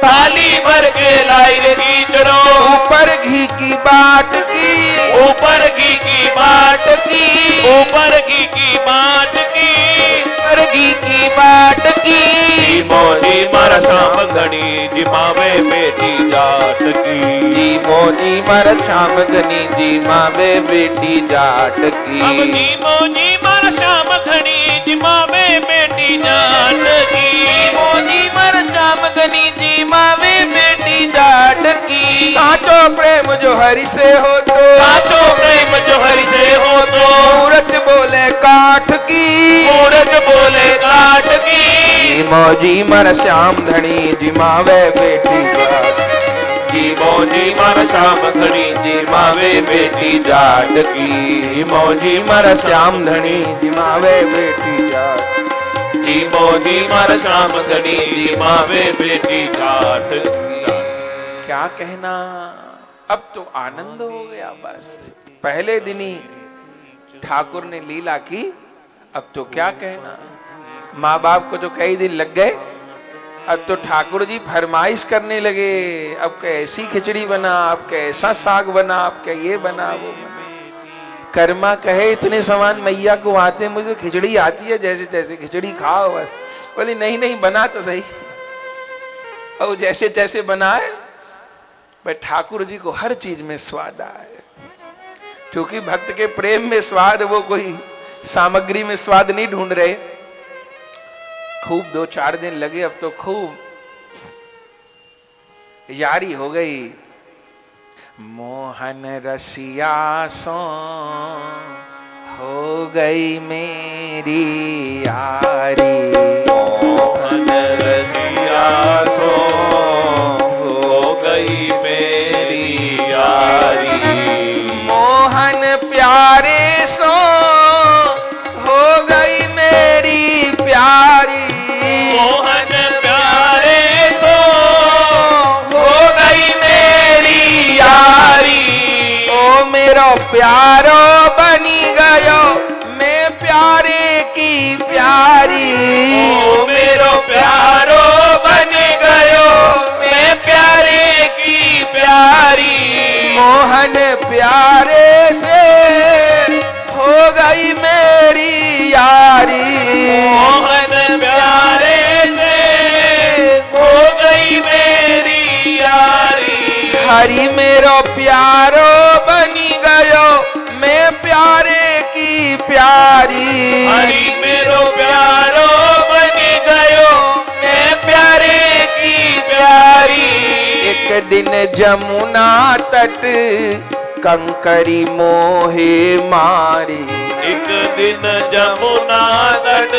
थाली भर के लाई रखी चढ़ो। ऊपर घी की बाट की, ऊपर घी की बाट की। ऊपर घी की बाट की। ऊपर घी की बाट की। जी मौजी मारा श्याम घड़ी जिमावे बेटी जाट की। जी मौजी मारा श्याम गनी जिमावे बेटी जाट की। अब जी मौजी मारा श्याम घड़ी जिमावे बेटी जाट की। मौजी मारा श्याम गनी जिमावे बेटी जाट की। साचो प्रेम जो हरि से हो तो, साचो प्रेम जो हरि से हो तो। मूरत बोले काठ की, मूरत बोले काट की। जी मौजी मारा श्याम धनी जिमावे बेटी जाट। जी मौजी मारा श्याम घड़ी जिमावे बेटी जाट की। मौजी मारा श्याम धनी जिमावे बेटी जाट। जी मौजी मारा श्याम घड़ी जिमावे बेटी जाट की। क्या कहना, अब तो आनंद हो गया। बस पहले दिन ही ठाकुर ने लीला की, अब तो क्या कहना। माँ बाप को तो कई दिन लग गए, अब तो ठाकुर जी फरमाइश करने लगे, अब कैसी खिचड़ी बना, अब कैसा साग बना, अब क्या ये बना वो बना। कर्मा कहे इतने सामान मैया को आते, मुझे खिचड़ी आती है, जैसे तैसे खिचड़ी खाओ बस। बोली नहीं नहीं बना तो सही। और जैसे तैसे बनाए, पर ठाकुर जी को हर चीज में स्वाद आए, क्योंकि भक्त के प्रेम में स्वाद, वो कोई सामग्री में स्वाद नहीं ढूंढ रहे। खूब 2-4 दिन लगे, अब तो खूब यारी हो गई। मोहन रसिया सो हो गई मेरी यारी। मोहन रसिया सो हो गई मेरी यारी। मोहन प्यारे सो हो गई मेरी प्यारी। मोहन प्यारे सो हो गई मेरी यारी। ओ मेरो प्यारो बनी गयो, मैं प्यारे की प्यारी। ओ मेरो प्यारो बन गयो, मैं प्यारे की हरि मेरो प्यारो बनी गयो मैं प्यारे की प्यारी। हरि मेरो प्यारो बनी गयो मैं प्यारे की प्यारी। एक दिन जमुना तट कंकरी मोहे मारी। एक दिन जमुना तट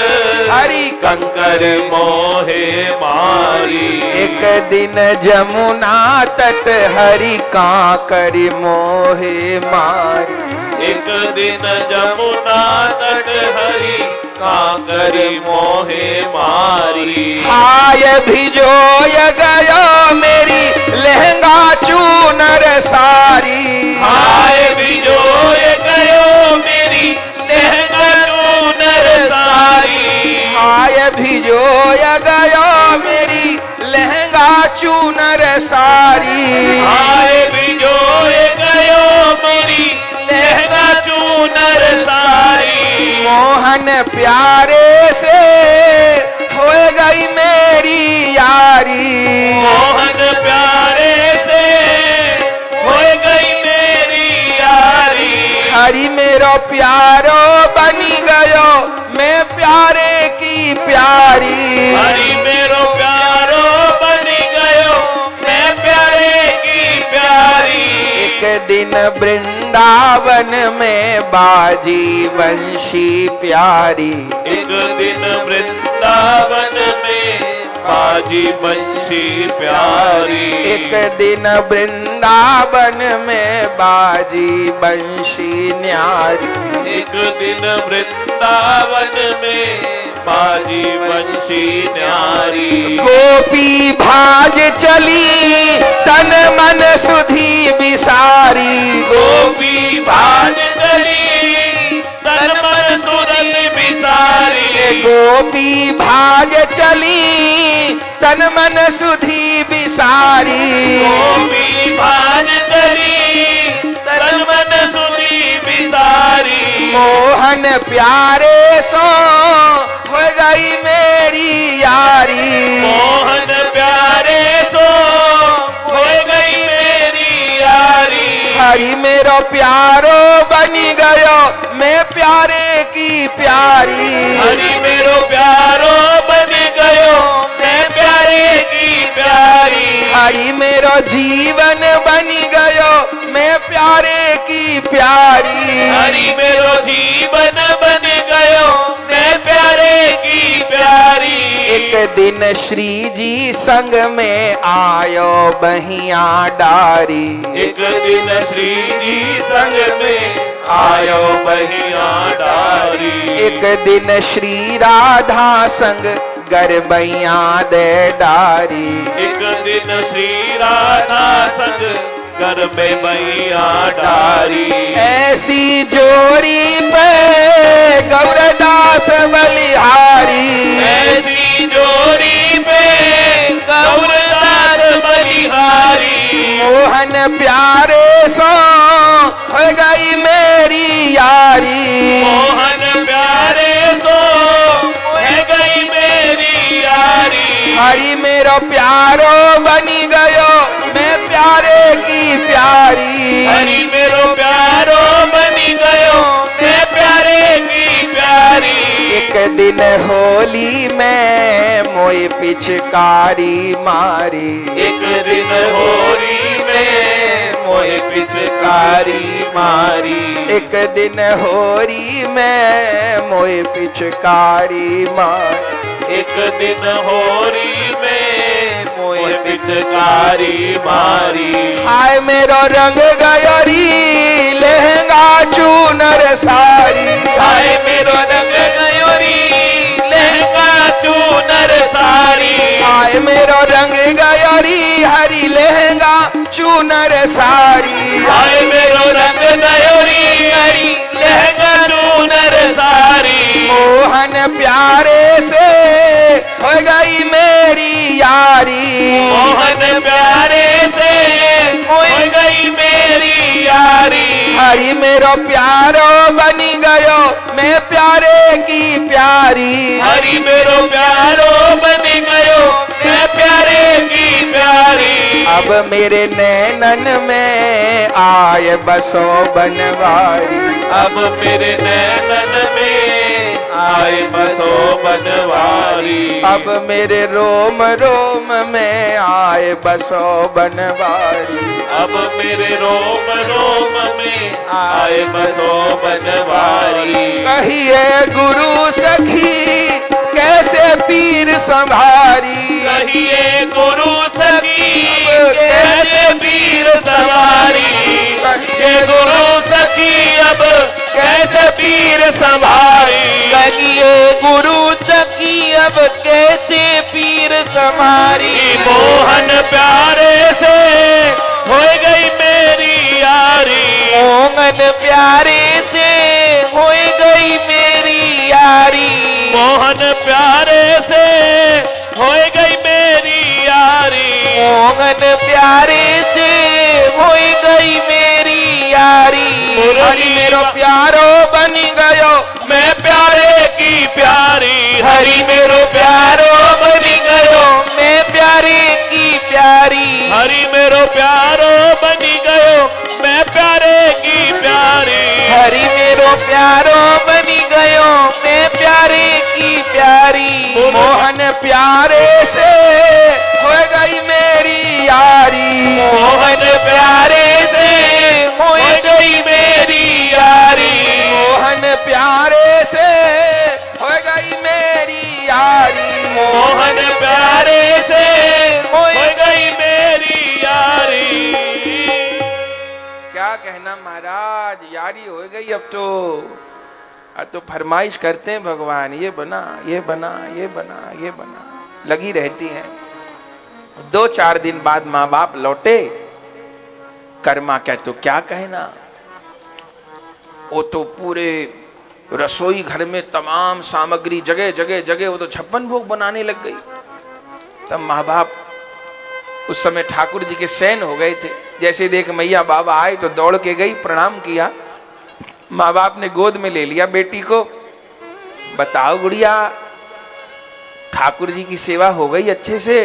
हरि कंकर मोहे मारी। एक दिन जमुना तट हरि कांकर मोहे मारी। एक दिन जमुना तट हरि कांकर मोहे मारी। हाय भिजोय गयो मेरी लहंगा चूनर सारी। हाय भिजोय गयो मेरी लहंगा चूनर सारी। हाय भिजोय गयो मेरी लहंगा चूनर सारी। हाय भिजोय गयो मेरी लहंगा चूनर सारी। मोहन प्यारे से हो गई मेरी यारी। मोहन प्यारे से हो गई मेरी यारी। हरि मेरो प्यारो बनी गयो मैं प्यारे की प्यारी। हरि मेरो प्यारो बनी गयो मैं प्यारे की प्यारी। एक दिन वृंदावन में बाजी बंशी प्यारी। एक दिन वृंदावन में बाजी बंशी प्यारी। एक दिन वृंदावन में बाजी बंशी न्यारी। एक दिन वृंदावन में बाजी बंशी न्यारी। गोपी भाज चली तन मन सुधी बिसारी। गोपी भाज चली तन मन सुधी बिसारी। गोपी भाज चली तन मन सुधी बिसारी। गोपी भाज चली तन मन सुधी बिसारी। मोहन प्यारे सो हो गई मेरी यारी। मोहन प्यारे सो हो गई मेरी यारी। हरि मेरो प्यारो बनी गयो मैं प्यारे की प्यारी। हरि मेरो प्यारो बनी गयो मैं प्यारे की प्यारी। हरि मेरो जीवन बनी गयो मैं प्यारे की प्यारी। हरि मेरो जीवन बन गयो मैं प्यारे की प्यारी। एक दिन श्री जी संग में आयो बहिया डारी। एक दिन श्री जी संग में आयो बहिया डारी। एक दिन श्री राधा संग गरबैया दे डारी। एक दिन श्री राधा संग घर में बैया डारी। ऐसी जोरी पे गौरदास बलिहारी। ऐसी जोड़ी पे गौरदास बलिहारी। मोहन प्यारे सो हो गई मेरी यारी। मोहन प्यारे सो है गई मेरी यारी। हरि मेरो प्यारो बनी गयो मैं प्यारे की प्यारी। हरि मेरो प्यारो बनी गयो मैं प्यारे की प्यारी। एक दिन होली में मोई पिचकारी मारी। एक दिन होली में मोहे पिचकारी मारी। एक दिन होली में मोई पिचकारी मारी। एक दिन होली में मोहे पिचकारी मारी। हाय मेरो रंग गयरी लहंगा चूनर सारी। हाय मेरो रंग गयोरी लहंगा चूनर सारी। हाय मेरो रंग गयरी हरी लहंगा चूनर सारी। हाय मेरो रंग गयोरी हरी लहंगा चूनर सारी। मोहन प्यारे से हो गई मेरी यारी। मोहन प्यारे से हो गई मेरी यारी। हरि मेरो प्यारो बनी गयो मैं प्यारे की प्यारी। हरि मेरो प्यारो बन गयो मैं प्यारे की प्यारी। अब मेरे नैनन में आए बसो बनवारी। अब मेरे नैनन में आए बसो बनवारी। अब मेरे रोम रोम में आए बसो बनवारी। अब मेरे रोम रोम में आए बसो बनवारी। कहिए गुरु सखी कैसे पीर संभारी। कहिए गुरु सखी कैसे पीर सवारी। कहिए गुरु सखी अब कैसे पीर संभारी। कहिए गुरु सखी अब कैसे पीर संभारी। मोहन प्यारे से हो गई मेरी यारी। मोहन प्यारे से हो गई मेरी यारी। मोहन प्यारे से हो गई मेरी यारी। मोहन प्यारे से हो गई मेरी यारी। हरि मेरो प्यारो बनी गयो मैं प्यारे की प्यारी। हरि मेरो प्यारो बनी गयो मैं प्यारे की प्यारी। हरि मेरो प्यारो बनी गयो मैं प्यारे की प्यारी। हरि मेरो प्यारो बनी गयो मैं प्यारे की प्यारी। मोहन प्यारे से हो गई मेरी यारी। मोहन प्यारे से हो गई मेरी यारी। मोहन प्यारे से हो गई मेरी यारी। मोहन प्यारे से हो गई मेरी यारी। क्या कहना महाराज, यारी हो गई अब तो फरमाइश करते हैं भगवान, ये बना ये बना ये बना ये बना, लगी रहती हैं। 2-4 दिन बाद माँ बाप लौटे, कर्मा क्या तो क्या कहना, वो तो पूरे रसोई घर में तमाम सामग्री जगह जगह जगह, वो तो 56 भोग बनाने लग गई। तब माँ बाप उस समय ठाकुर जी के सैन हो गए थे। जैसे देख मैया बाबा आए तो दौड़ के गई, प्रणाम किया, माँ बाप ने गोद में ले लिया बेटी को। बताओ गुड़िया, ठाकुर जी की सेवा हो गई अच्छे से?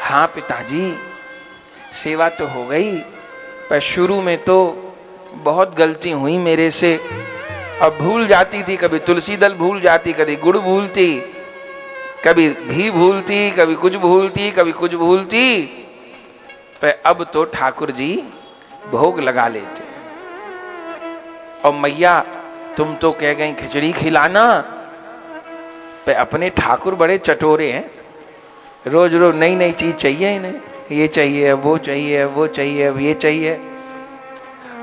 हाँ पिताजी, सेवा तो हो गई, पर शुरू में तो बहुत गलती हुई मेरे से। अब भूल जाती थी, कभी तुलसी दल भूल जाती, कभी गुड़ भूलती, कभी घी भूलती, कभी कुछ भूलती, कभी कुछ भूलती, पर अब तो ठाकुर जी भोग लगा लेते। और मैया तुम तो कह गई खिचड़ी खिलाना, पर अपने ठाकुर बड़े चटोरे हैं, रोज रोज नई नई चीज चाहिए इन्हें, ये चाहिए अब वो चाहिए अब वो चाहिए अब ये चाहिए।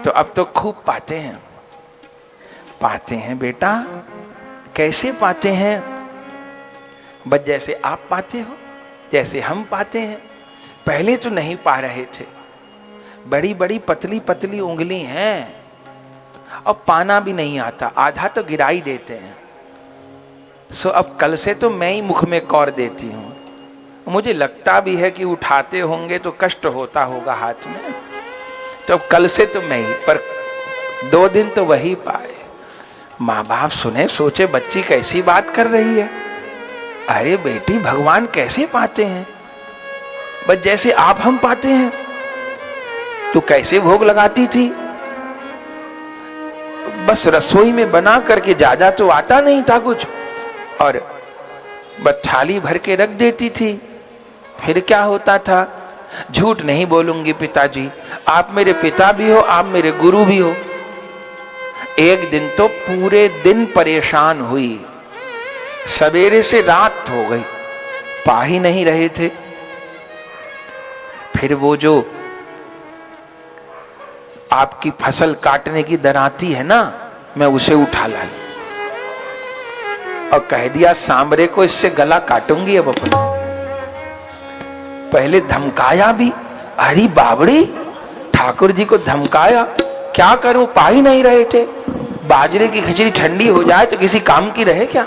तो अब तो खूब पाते हैं बेटा। कैसे पाते हैं? बस जैसे आप पाते हो, जैसे हम पाते हैं। पहले तो नहीं पा रहे थे, बड़ी बड़ी पतली पतली उंगली हैं और पाना भी नहीं आता, आधा तो गिराई देते हैं। सो अब कल से तो मैं ही मुख में कौर देती हूँ। मुझे लगता भी है कि उठाते होंगे तो कष्ट होता होगा हाथ में, तो अब कल से तो मैं ही, पर 2 दिन तो वही पाए। माँ बाप सुने, सोचे बच्ची कैसी बात कर रही है। अरे बेटी, भगवान कैसे पाते हैं? बस जैसे आप हम पाते हैं। तू कैसे भोग लगाती थी? बस रसोई में बना करके, ज्यादा तो आता नहीं था कुछ, और बस थाली भर के रख देती थी। फिर क्या होता था? झूठ नहीं बोलूंगी पिताजी, आप मेरे पिता भी हो, आप मेरे गुरु भी हो। एक दिन तो पूरे दिन परेशान हुई, सवेरे से रात हो गई, पा ही नहीं रहे थे। फिर वो जो आपकी फसल काटने की दराती है ना, मैं उसे उठा लाई और कह दिया सांबरे को इससे गला काटूंगी अब अपन। पहले धमकाया भी, अरे बाबड़ी, ठाकुर जी को धमकाया, क्या करूं, पा ही नहीं रहे थे। बाजरे की खिचड़ी ठंडी हो जाए तो किसी काम की रहे क्या?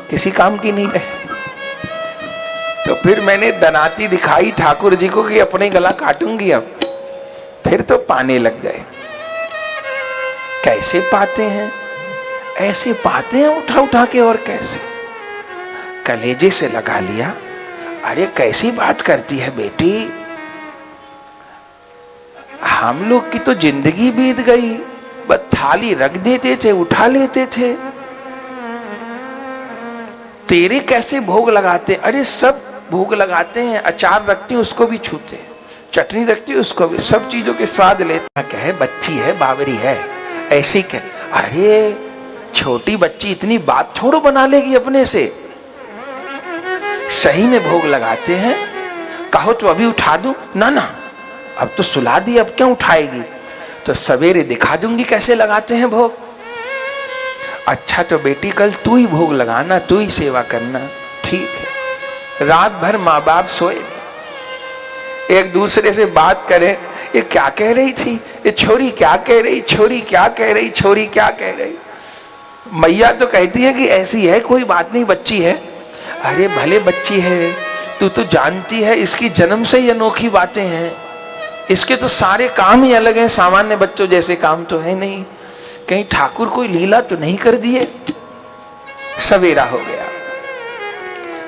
किसी काम की नहीं रहे। तो फिर मैंने दनाती दिखाई ठाकुर जी को कि अपने गला काटूंगी अब। फिर तो पाने लग गए। कैसे पाते हैं? ऐसे पाते हैं उठा उठा के। और कैसे? कलेजे से लगा लिया, अरे कैसी बात करती है बेटी, हम लोग की तो जिंदगी बीत गई, बस थाली रख देते थे, उठा लेते थे। तेरे कैसे भोग लगाते? अरे सब भोग लगाते हैं, अचार रखते हैं उसको भी छूते हैं, चटनी रखती है उसको भी, सब चीजों के स्वाद लेते हैं। कहे बच्ची है, बावरी है, ऐसी क्या? अरे छोटी बच्ची इतनी बात थोड़ो बना लेगी अपने से। सही में भोग लगाते हैं। कहो तो अभी उठा दूं? ना ना, अब तो सुला दी, अब क्यों उठाएगी? तो सवेरे दिखा दूंगी कैसे लगाते हैं भोग। अच्छा तो बेटी कल तू ही भोग लगाना, तू ही सेवा करना। ठीक है। रात भर माँ बाप सोए नहीं, एक दूसरे से बात करें, ये क्या कह रही थी, ये छोरी क्या कह रही, छोरी क्या कह रही, छोरी क्या कह रही। मैया तो कहती है कि ऐसी है, कोई बात नहीं, बच्ची है। अरे भले बच्ची है, तू तो जानती है इसकी जन्म से ही अनोखी बातें हैं, इसके तो सारे काम ही अलग हैं, सामान्य बच्चों जैसे काम तो है नहीं। कहीं ठाकुर कोई लीला तो नहीं कर दिए। सवेरा हो गया,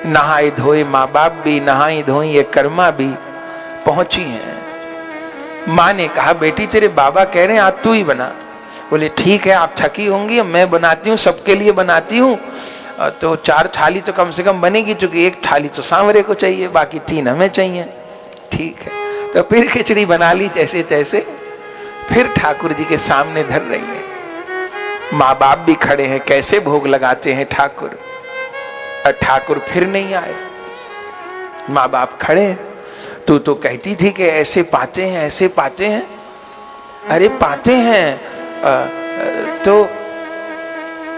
नहाए धोए माँ बाप भी, नहाई धोई ये कर्मा भी पहुंची हैं। माँ ने कहा बेटी तेरे बाबा कह रहे हैं आज तू ही बना। बोले ठीक है, आप थकी होंगी, मैं बनाती हूँ, सबके लिए बनाती हूँ, तो 4 थाली तो कम से कम बनेगी, क्योंकि 1 थाली तो सांवरे को चाहिए, बाकी 3 हमें चाहिए। ठीक है, तो फिर खिचड़ी बना ली जैसे तैसे, फिर ठाकुर जी के सामने धर रही है। माँ बाप भी खड़े हैं, कैसे भोग लगाते हैं ठाकुर। और ठाकुर फिर नहीं आए, माँ बाप खड़े हैं। तू तो कहती थी कि ऐसे पाते हैं, ऐसे पाते हैं। अरे पाते हैं, तो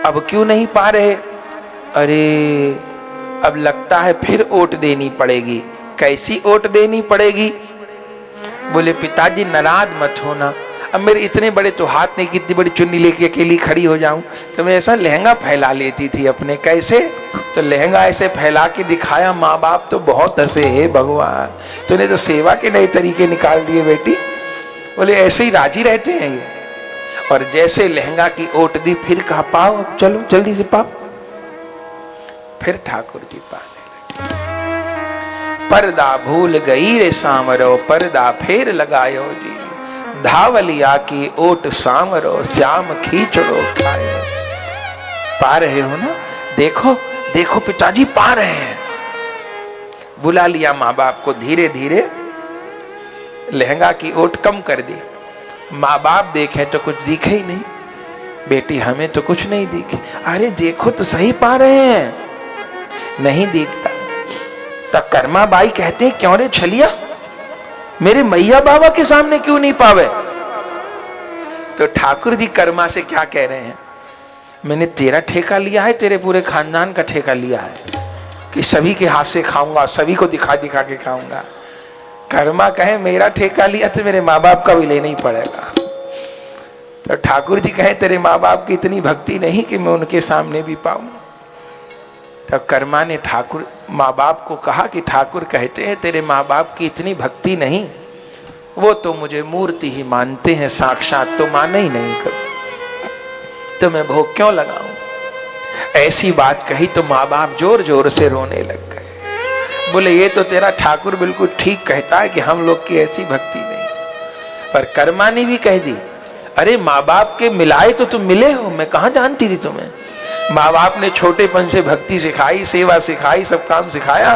अब क्यों नहीं पा रहे? अरे अब लगता है फिर ओट देनी पड़ेगी। कैसी ओट देनी पड़ेगी? बोले पिताजी नाराज मत होना, अब मेरे इतने बड़े तो हाथ नहीं, कितनी बड़ी चुन्नी लेके अकेली खड़ी हो जाऊं, तो मैं ऐसा लहंगा फैला लेती थी अपने। कैसे? तो लहंगा ऐसे फैला के दिखाया। माँ बाप तो बहुत हंसे, हे भगवान तूने तो सेवा के नए तरीके निकाल दिए बेटी। बोले ऐसे ही राजी रहते हैं ये। और जैसे लहंगा की ओट दी, फिर कहा पाओ, चलो जल्दी से पाओ। फिर ठाकुर जी पाने लगे। पर्दा भूल गई रे सांवरो, पर्दा फेर लगायो जी, धावलिया की ओट सांवरो, श्याम खींचड़ो खायो। पा रहे हो ना? देखो देखो पिताजी पा रहे हैं। बुला लिया माँ बाप को, धीरे धीरे लहंगा की ओट कम कर दी। माँ बाप देखे तो कुछ दिखे ही नहीं। बेटी हमें तो कुछ नहीं दिखे। अरे देखो तो सही पा रहे हैं। नहीं दिखता। तब कर्मा बाई कहते हैं क्यों रे छलिया, मेरे मैया बाबा के सामने क्यों नहीं पावे? तो ठाकुर जी कर्मा से क्या कह रहे हैं? मैंने तेरा ठेका लिया है, तेरे पूरे खानदान का ठेका लिया है कि सभी के हाथ से खाऊंगा, सभी को दिखा दिखा के खाऊंगा। कर्मा कहे मेरा ठेका लिया तो मेरे माँ बाप का भी लेना ही पड़ेगा। तो ठाकुर जी कहे तेरे माँ बाप की इतनी भक्ति नहीं कि मैं उनके सामने भी पाऊं। तब कर्मा ने ठाकुर माँ बाप को कहा कि ठाकुर कहते हैं तेरे माँ बाप की इतनी भक्ति नहीं, वो तो मुझे मूर्ति ही मानते हैं, साक्षात तो माने ही नहीं कभी, तो मैं भोग क्यों लगाऊं? ऐसी बात कही तो माँ बाप जोर जोर से रोने लग गए। बोले ये तो तेरा ठाकुर बिल्कुल ठीक कहता है कि हम लोग की ऐसी भक्ति नहीं। पर कर्मा ने भी कह दी, अरे माँ बाप के मिलाए तो तुम मिले हो, मैं कहां जानती थी तुम्हें। माँ बाप ने छोटेपन से भक्ति सिखाई, सेवा सिखाई, सब काम सिखाया,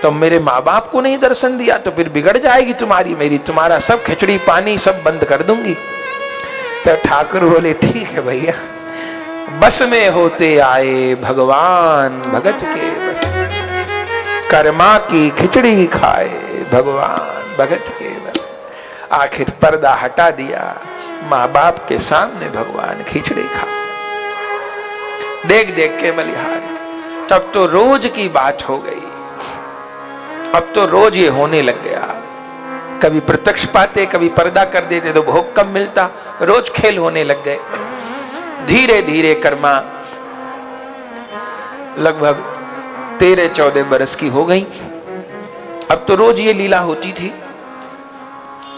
तो मेरे माँ बाप को नहीं दर्शन दिया तो फिर बिगड़ जाएगी तुम्हारी मेरी, तुम्हारा सब खिचड़ी पानी सब बंद कर दूंगी। तो ठाकुर बोले ठीक है भैया, बस में होते आए भगवान भगत के बस, कर्मा की खिचड़ी खाए भगवान भगत के बस। आखिर पर्दा हटा दिया, माँ बाप के सामने भगवान खिचड़ी खा, देख देख के बलिहारी। तब तो रोज की बात हो गई, अब तो रोज ये होने लग गया। कभी प्रत्यक्ष पाते, कभी पर्दा कर देते तो भोग कम मिलता, रोज खेल होने लग गए। धीरे धीरे कर्मा लगभग 13-14 बरस की हो गई। अब तो रोज ये लीला होती थी।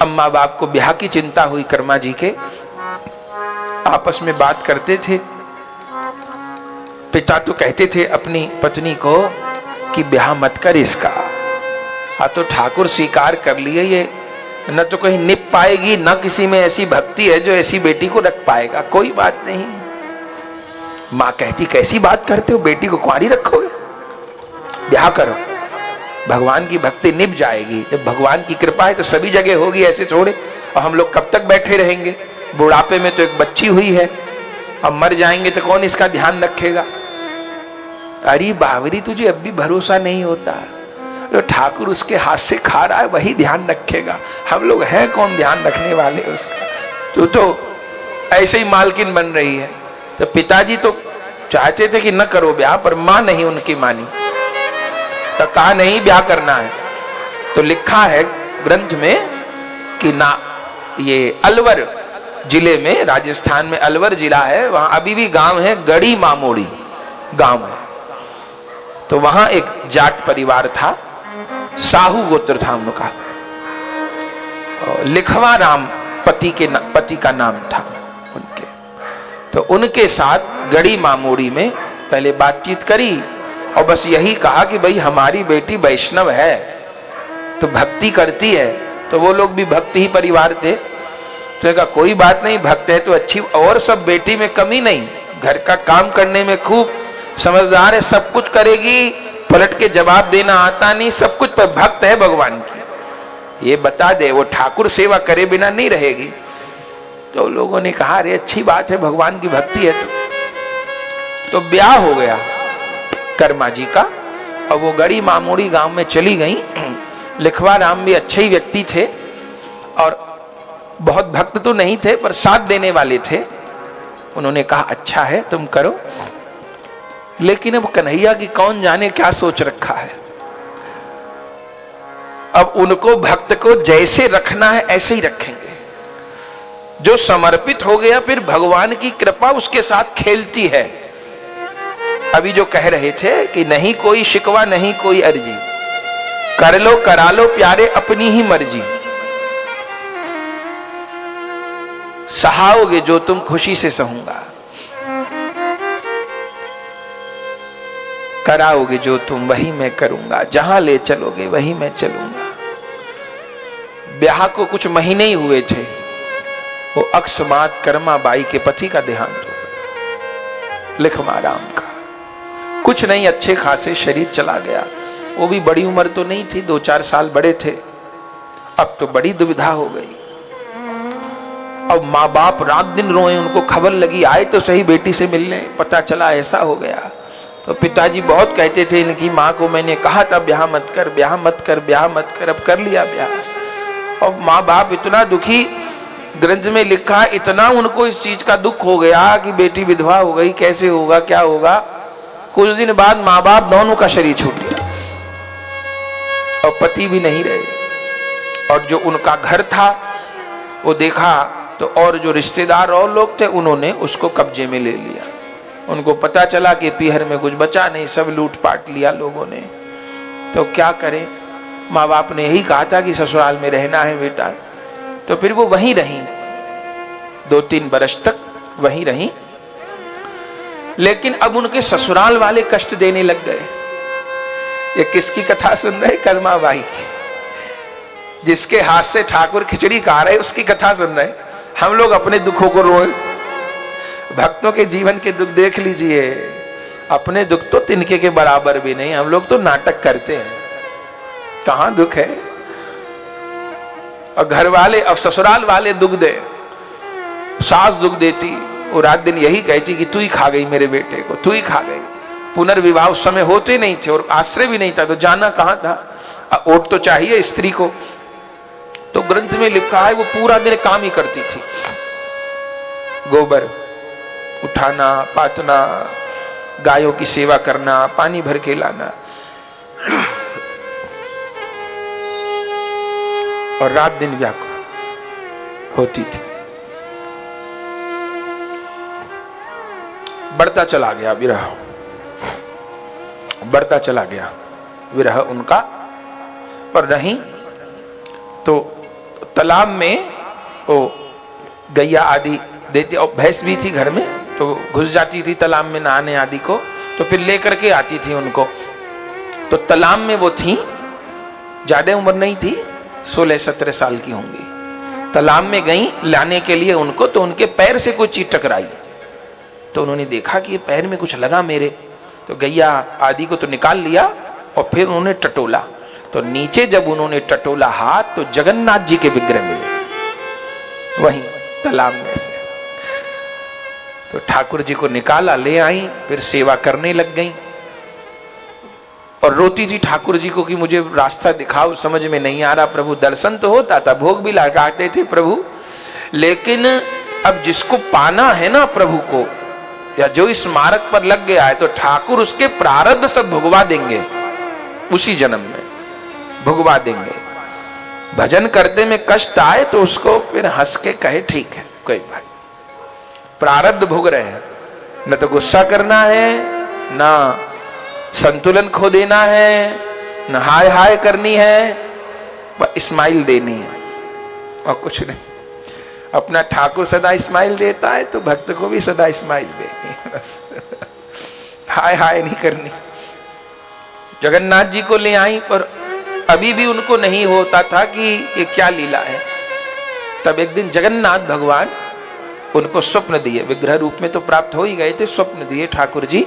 अम्मा बाप को ब्याह की चिंता हुई, कर्मा जी के आपस में बात करते थे। पिता तो कहते थे अपनी पत्नी को कि ब्याह मत कर इसका। हाँ तो ठाकुर स्वीकार कर लिए, ये न तो कहीं निप पाएगी, न किसी में ऐसी भक्ति है जो ऐसी बेटी को रख पाएगा। कोई बात नहीं। मां कहती कैसी बात करते हो, बेटी को कुंवारी रखोगे, ब्याह करो, भगवान की भक्ति निभ जाएगी। जब भगवान की कृपा है तो सभी जगह होगी, ऐसे थोड़े। और हम लोग कब तक बैठे रहेंगे, बुढ़ापे में तो एक बच्ची हुई है, अब मर जाएंगे तो कौन इसका ध्यान रखेगा। अरे बावरी तुझे अब भी भरोसा नहीं होता, जो ठाकुर उसके हाथ से खा रहा है वही ध्यान रखेगा, हम लोग हैं कौन ध्यान रखने वाले उसका। तू तो ऐसे ही मालकिन बन रही है। तो पिताजी तो चाहते थे कि न करो ब्याह, पर मां नहीं उनकी मानी, तो कहा नहीं ब्याह करना है। तो लिखा है ग्रंथ में कि ना, ये अलवर जिले में, राजस्थान में अलवर जिला है, वहां अभी भी गांव है, गड़ी मामोड़ी गांव है। तो वहां एक जाट परिवार था, साहू गोत्र था उनका, लिखवा राम पति का नाम था उनके। तो उनके साथ गड़ी मामोड़ी में पहले बातचीत करी और बस यही कहा कि भाई हमारी बेटी वैष्णव है तो भक्ति करती है। तो वो लोग भी भक्ति ही परिवार थे। तो कहा कोई बात नहीं, भक्त है तो अच्छी, और सब बेटी में कमी नहीं, घर का काम करने में खूब समझदार है, सब कुछ करेगी, पलट के जवाब देना आता नहीं, सब कुछ, पर भक्त है भगवान की, ये बता दे, वो ठाकुर सेवा करे बिना नहीं रहेगी। तो लोगों ने कहा अरे अच्छी बात है, भगवान की भक्ति है। तो ब्याह हो गया कर्मा जी का, और वो गड़ी मामोड़ी गांव में चली गई। लिखवा राम भी अच्छे ही व्यक्ति थे और बहुत भक्त तो नहीं थे, पर साथ देने वाले थे। उन्होंने कहा अच्छा है तुम करो, लेकिन अब कन्हैया की कौन जाने क्या सोच रखा है। अब उनको भक्त को जैसे रखना है ऐसे ही रखेंगे। जो समर्पित हो गया फिर भगवान की कृपा उसके साथ खेलती है। अभी जो कह रहे थे कि नहीं कोई शिकवा नहीं कोई अर्जी, कर लो करा लो प्यारे अपनी ही मर्जी, सहाओगे जो तुम खुशी से सहूंगा, कराओगे जो तुम वही मैं करूंगा, जहां ले चलोगे वही मैं चलूंगा। ब्याह को कुछ महीने ही हुए थे, वो अकस्मात कर्मा बाई के पति का देहांत हो गया, लिखवा राम का। कुछ नहीं, अच्छे खासे शरीर चला गया। वो भी बड़ी उम्र तो नहीं थी, 2-4 साल बड़े थे। अब तो बड़ी दुविधा हो गई। अब माँ बाप रात दिन रोए, उनको खबर लगी, आए तो सही बेटी से मिलने, पता चला ऐसा हो गया। तो पिताजी बहुत कहते थे इनकी माँ को, मैंने कहा था ब्याह मत कर, ब्याह मत कर, ब्याह मत कर, अब कर लिया ब्याह। और माँ बाप इतना दुखी, ग्रंथ में लिखा है इतना उनको इस चीज का दुख हो गया कि बेटी विधवा हो गई, कैसे होगा क्या होगा। कुछ दिन बाद माँ बाप दोनों का शरीर छूट गया और पति भी नहीं रहे। और जो उनका घर था वो देखा तो और जो रिश्तेदार और लोग थे उन्होंने उसको कब्जे में ले लिया। उनको पता चला कि पीहर में कुछ बचा नहीं, सब लूट पाट लिया लोगों ने। तो क्या करें, माँ बाप ने यही कहा था कि ससुराल में रहना है बेटा। तो फिर वो वहीं रही, 2-3 बरस तक वहीं रही। लेकिन अब उनके ससुराल वाले कष्ट देने लग गए। ये किसकी कथा सुन रहे? कर्मा बाई की, जिसके हाथ से ठाकुर खिचड़ी खा रहे उसकी कथा सुन रहे। हम लोग अपने दुखों को रोए, भक्तों के जीवन के दुख देख लीजिए, अपने दुख तो तिनके के बराबर भी नहीं। हम लोग तो नाटक करते हैं, कहां दुख है। और घर वाले, अब ससुराल वाले दुख दे, सास दुख देती, वो रात दिन यही कहती कि तू ही खा गई मेरे बेटे को, तू ही खा गई। पुनर्विवाह उस समय होते नहीं थे और आश्रय भी नहीं था, तो जाना कहां था। ओट तो चाहिए स्त्री को। तो ग्रंथ में लिखा है वो पूरा दिन काम ही करती थी, गोबर उठाना, पातना, गायों की सेवा करना, पानी भर के लाना। और रात दिन व्याकुल होती थी। बढ़ता चला गया विरह, बढ़ता चला गया विरह उनका। पर नहीं तो तालाब में वो गैया आदि देती, और भैंस भी थी घर में, तो घुस जाती थी तालाब में नहाने आदि को, तो फिर लेकर के आती थी उनको। तो तालाब में वो थी, ज्यादा उम्र नहीं थी, 16-17 साल की होंगी। तालाब में गई लाने के लिए उनको, तो उनके पैर से कोई चीज टकराई, तो उन्होंने देखा कि ये पैर में कुछ लगा मेरे, तो गैया आदि को तो निकाल लिया और फिर उन्होंने टटोला, तो नीचे जब उन्होंने टटोला हाथ तो जगन्नाथ जी के विग्रह मिले वहीं तालाब में से। तो ठाकुर जी को निकाला, ले आई, फिर सेवा करने लग गई और रोती थी ठाकुर जी को कि मुझे रास्ता दिखाओ, समझ में नहीं आ रहा प्रभु। दर्शन तो होता था, भोग भी लगाते थे प्रभु, लेकिन अब जिसको पाना है ना प्रभु को, या जो इस मार्ग पर लग गया है, तो ठाकुर उसके प्रारब्ध सब भुगवा देंगे, उसी जन्म में भुगवा देंगे। भजन करते में कष्ट आए तो उसको फिर हंस के कहे ठीक है, कोई बात, प्रारब्ध भोग रहे हैं, न तो गुस्सा करना है, ना संतुलन खो देना है, न हाय हाय करनी है, बस स्माइल देनी है और कुछ नहीं। अपना ठाकुर सदा स्माइल देता है तो भक्त को भी सदा स्माइल देनी है, बस हाय हाय नहीं करनी। जगन्नाथ जी को ले आई, पर अभी भी उनको नहीं होता था कि ये क्या लीला है। तब एक दिन जगन्नाथ भगवान उनको स्वप्न दिए, विग्रह रूप में तो प्राप्त हो ही गए थे, स्वप्न दिए ठाकुर जी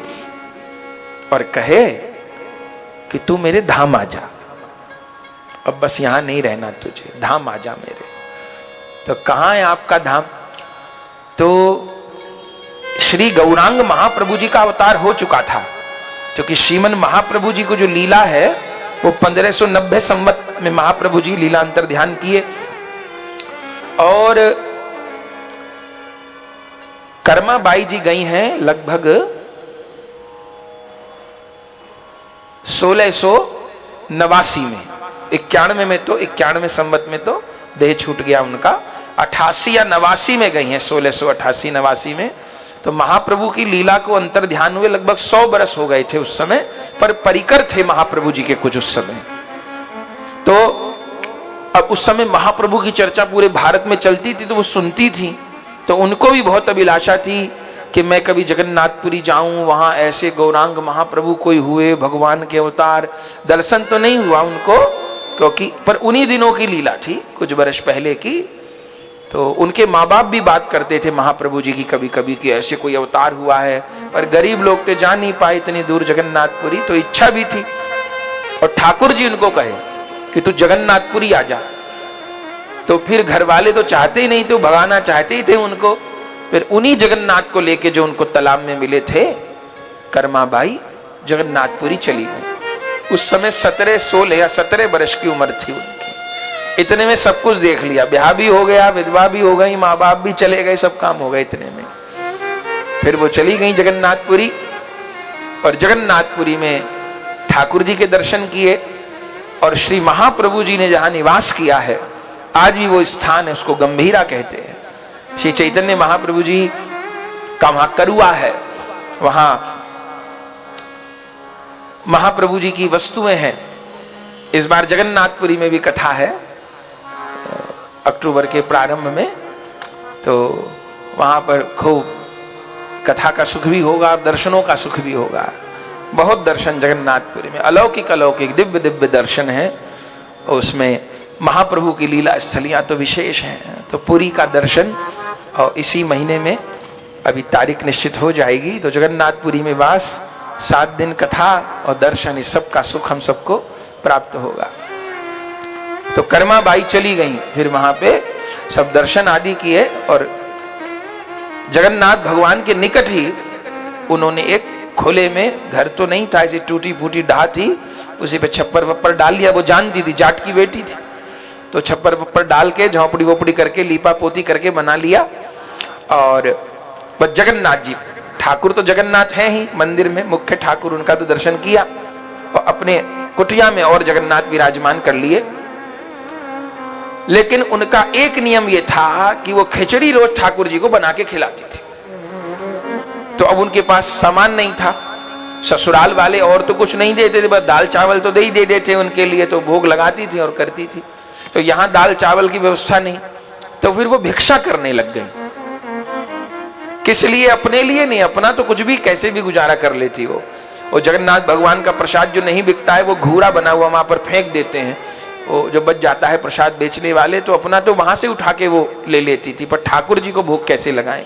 और कहे कि तू मेरे धाम आ जा, अब बस यहां नहीं रहना तुझे, धाम आ जा मेरे। तो कहां है आपका धाम? तो श्री गौरांग महाप्रभु जी का अवतार हो चुका था, क्योंकि श्रीमन महाप्रभु जी को जो लीला है वो 1590 संवत में महाप्रभु जी लीला अंतर ध्यान किए और कर्माबाई जी गई हैं लगभग 1689 में, 91 में तो 91 संवत में तो देह छूट गया उनका, 88 या 89 में गई हैं, 1688-89 में। तो महाप्रभु की लीला को अंतर ध्यान हुए लगभग 100 बरस हो गए थे उस समय, पर परिकर थे महाप्रभु जी के कुछ उस समय। तो अब उस समय महाप्रभु की चर्चा पूरे भारत में चलती थी, तो वो सुनती थी, तो उनको भी बहुत अभिलाषा थी कि मैं कभी जगन्नाथपुरी जाऊं, वहां ऐसे गौरांग महाप्रभु कोई हुए, भगवान के अवतार। दर्शन तो नहीं हुआ उनको, क्योंकि पर उन्हीं दिनों की लीला थी, कुछ वर्ष पहले की। तो उनके माँ बाप भी बात करते थे महाप्रभु जी की कभी कभी कि ऐसे कोई अवतार हुआ है, पर गरीब लोग तो जा नहीं पाए इतनी दूर जगन्नाथपुरी, तो इच्छा भी थी। और ठाकुर जी उनको कहे कि तू जगन्नाथपुरी आ जा, तो फिर घर वाले तो चाहते ही नहीं, तो भगाना चाहते ही थे उनको। फिर उन्हीं जगन्नाथ को लेके जो उनको तालाब में मिले थे, कर्माबाई जगन्नाथपुरी चली गई। उस समय 17, 16 या 17 वर्ष की उम्र थी उनकी। इतने में सब कुछ देख लिया, ब्याह भी हो गया, विधवा भी हो गई, माँ बाप भी चले गए, सब काम हो गए इतने में। फिर वो चली गई जगन्नाथपुरी, और जगन्नाथपुरी में ठाकुर जी के दर्शन किए, और श्री महाप्रभु जी ने जहां निवास किया है, आज भी वो स्थान है, उसको गंभीरा कहते हैं। श्री चैतन्य महाप्रभु जी का वहां करुआ है, वहां महाप्रभु जी की वस्तुएं हैं। इस बार जगन्नाथपुरी में भी कथा है अक्टूबर के प्रारंभ में, तो वहां पर खूब कथा का सुख भी होगा, दर्शनों का सुख भी होगा। बहुत दर्शन जगन्नाथपुरी में, अलौकिक अलौकिक दिव्य दिव्य दर्शन है। उसमें महाप्रभु की लीला स्थलियां तो विशेष हैं। तो पुरी का दर्शन और इसी महीने में अभी तारीख निश्चित हो जाएगी, तो जगन्नाथपुरी में वास, 7 दिन कथा और दर्शन, इस सब का सुख हम सबको प्राप्त होगा। तो कर्माबाई चली गई, फिर वहां पे सब दर्शन आदि किए, और जगन्नाथ भगवान के निकट ही उन्होंने एक खुले में, घर तो नहीं था, ऐसी टूटी फूटी ढा थी, उसी पे छप्पर वप्पर डाल लिया। वो जानती थी, जाट की बेटी थी, तो छप्पर वप्पर डाल के झोपड़ी वोपड़ी करके लीपा पोती करके बना लिया। और बस जगन्नाथ जी, ठाकुर तो जगन्नाथ है ही मंदिर में, मुख्य ठाकुर, उनका तो दर्शन किया, और अपने कुटिया में और जगन्नाथ विराजमान कर लिए। लेकिन उनका एक नियम यह था कि वो खिचड़ी रोज ठाकुर जी को बना के खिलाती थी। तो अब उनके पास सामान नहीं था, ससुराल वाले और तो कुछ नहीं देते थे, बस दाल चावल तो दे ही देते थे उनके लिए, तो भोग लगाती थी और करती थी। तो यहां दाल चावल की व्यवस्था नहीं, तो फिर वो भिक्षा करने लग गई। किस लिए? अपने लिए नहीं, अपना तो कुछ भी कैसे भी गुजारा कर लेती वो, वो जगन्नाथ भगवान का प्रसाद जो नहीं बिकता है वो घूरा बना हुआ वहां पर फेंक देते हैं, वो जो बच जाता है प्रसाद बेचने वाले तो अपना तो वहां से उठा के वो ले लेती थी, पर ठाकुर जी को भोग कैसे लगाएं।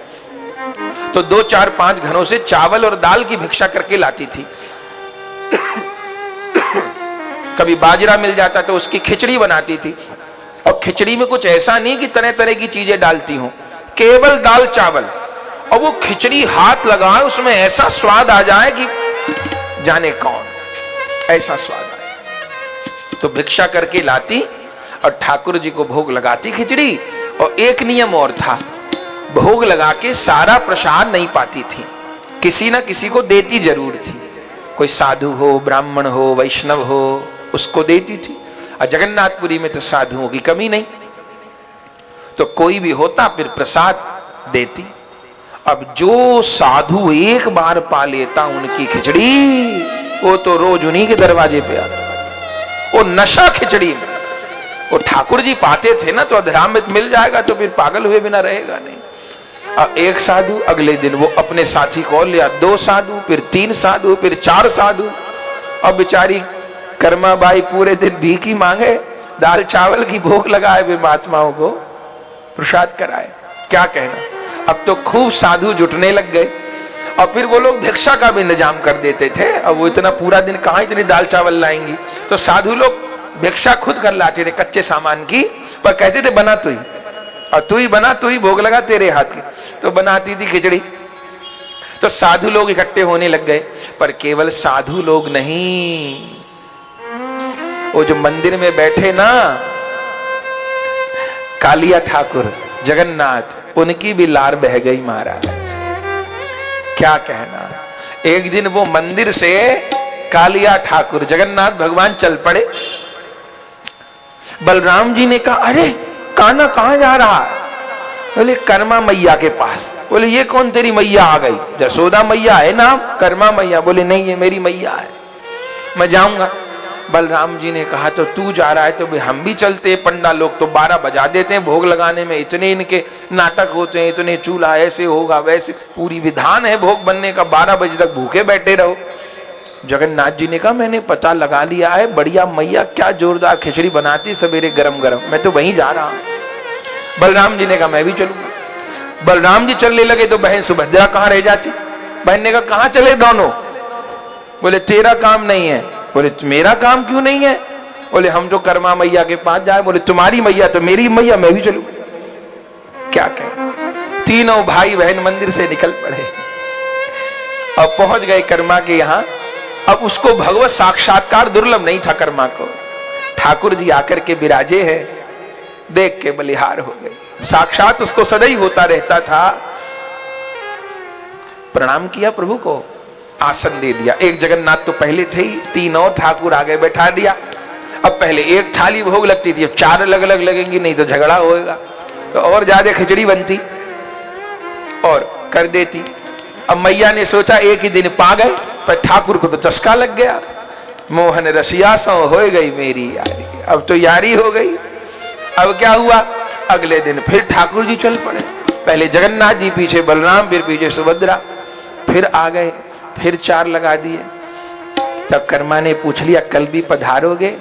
तो 2 4 5 घरों से चावल और दाल की भिक्षा करके लाती थी। कभी बाजरा मिल जाता तो उसकी खिचड़ी बनाती थी, और खिचड़ी में कुछ ऐसा नहीं कि तरह तरह की चीजें डालती हूं, केवल दाल चावल, और वो खिचड़ी हाथ लगाए उसमें ऐसा स्वाद आ जाए कि जाने कौन, ऐसा स्वाद आए। तो भिक्षा करके लाती और ठाकुर जी को भोग लगाती खिचड़ी। और एक नियम और था, भोग लगा के सारा प्रसाद नहीं पाती थी, किसी ना किसी को देती जरूर थी, कोई साधु हो, ब्राह्मण हो, वैष्णव हो, उसको देती थी। और जगन्नाथपुरी में तो साधुओं की कमी नहीं, तो कोई भी होता फिर प्रसाद देती। अब जो साधु एक बार पा लेता उनकी खिचड़ी, वो तो रोज उन्हीं के दरवाजे पे आता, वो नशा खिचड़ी में। वो ठाकुर जी पाते थे ना, तो अधरामित मिल जाएगा तो फिर पागल हुए बिना रहेगा नहीं। अब एक साधु, अगले दिन वो अपने साथी को लिया, 2 साधु, फिर 3 साधु, फिर 4 साधु। अब बेचारी कर्मा बाई पूरे दिन भीख ही मांगे, दाल चावल की भोग लगाए, फिर महात्माओं को प्रसाद कराए। क्या कहना, अब तो खूब साधु जुटने लग गए, और फिर वो लोग भिक्षा का भी इंतजाम कर देते थे। अब वो इतना पूरा दिन कहां इतनी दाल चावल लाएंगी, तो साधु लोग भिक्षा खुद कर लाते थे कच्चे सामान की, पर कहते थे बना तू ही, और तू ही बना, तू ही भोग लगा तेरे हाथ की। तो बनाती थी खिचड़ी। तो साधु लोग इकट्ठे होने लग गए, पर केवल साधु लोग नहीं, वो जो मंदिर में बैठे ना कालिया ठाकुर जगन्नाथ, उनकी भी लार बह गई महाराज। क्या कहना, एक दिन वो मंदिर से कालिया ठाकुर जगन्नाथ भगवान चल पड़े। बलराम जी ने कहा, अरे कान्हा कहां जा रहा है? बोले कर्मा मैया के पास। बोले ये कौन तेरी मैया आ गई? जसोदा मैया है नाम, कर्मा मैया। बोले नहीं, ये मेरी मैया है, मैं जाऊंगा। बलराम जी ने कहा, तो तू जा रहा है तो हम भी चलते हैं। पंडा लोग तो 12 बजा देते हैं भोग लगाने में, इतने इनके नाटक होते हैं, इतने चूल्हा ऐसे होगा वैसे, पूरी विधान है भोग बनने का, 12 बजे तक भूखे बैठे रहो। जगन्नाथ जी ने कहा, मैंने पता लगा लिया है, बढ़िया मैया क्या जोरदार खिचड़ी बनाती सवेरे गरम गरम, मैं तो वहीं जा रहा हूं। बलराम जी ने कहा, मैं भी चलूंगा। बलराम जी चलने लगे तो बहन सुभद्रा कहां रह जाती? बहन ने कहा, कहां चले दोनों? बोले तेरा काम नहीं है। बोले मेरा काम क्यों नहीं है? बोले हम तो कर्मा मैया के पास जाए। बोले तुम्हारी मैया तो मेरी मैया, मैं भी चलूं। क्या कहे, तीनों भाई बहन मंदिर से निकल पड़े और पहुंच गए कर्मा के यहां। अब उसको भगवत साक्षात्कार दुर्लभ नहीं था कर्मा को, ठाकुर जी आकर के विराजे हैं, देख के बलिहार हो गई। साक्षात उसको सदैव होता रहता था। प्रणाम किया प्रभु को, आसन दे दिया। एक जगन्नाथ तो पहले थे ही, 3 और ठाकुर आगे बैठा दिया। अब पहले एक थाली भोग लगती थी, अब 4 अलग अलग लगेंगी, नहीं तो झगड़ा होएगा, तो और ज्यादा खिचड़ी बनती और कर देती। अब मैया ने सोचा एक ही दिन पा गए, पर ठाकुर को तो चस्का लग गया। मोहन रसिया सो हो गई मेरी यारी, अब तो यारी हो गई। अब क्या हुआ, अगले दिन फिर ठाकुर जी चल पड़े, पहले जगन्नाथ जी, पीछे बलराम, फिर पीछे सुभद्रा, फिर आ गए, फिर 4 लगा दिए। तब कर्मा ने पूछ लिया, कल भी पधारोगे?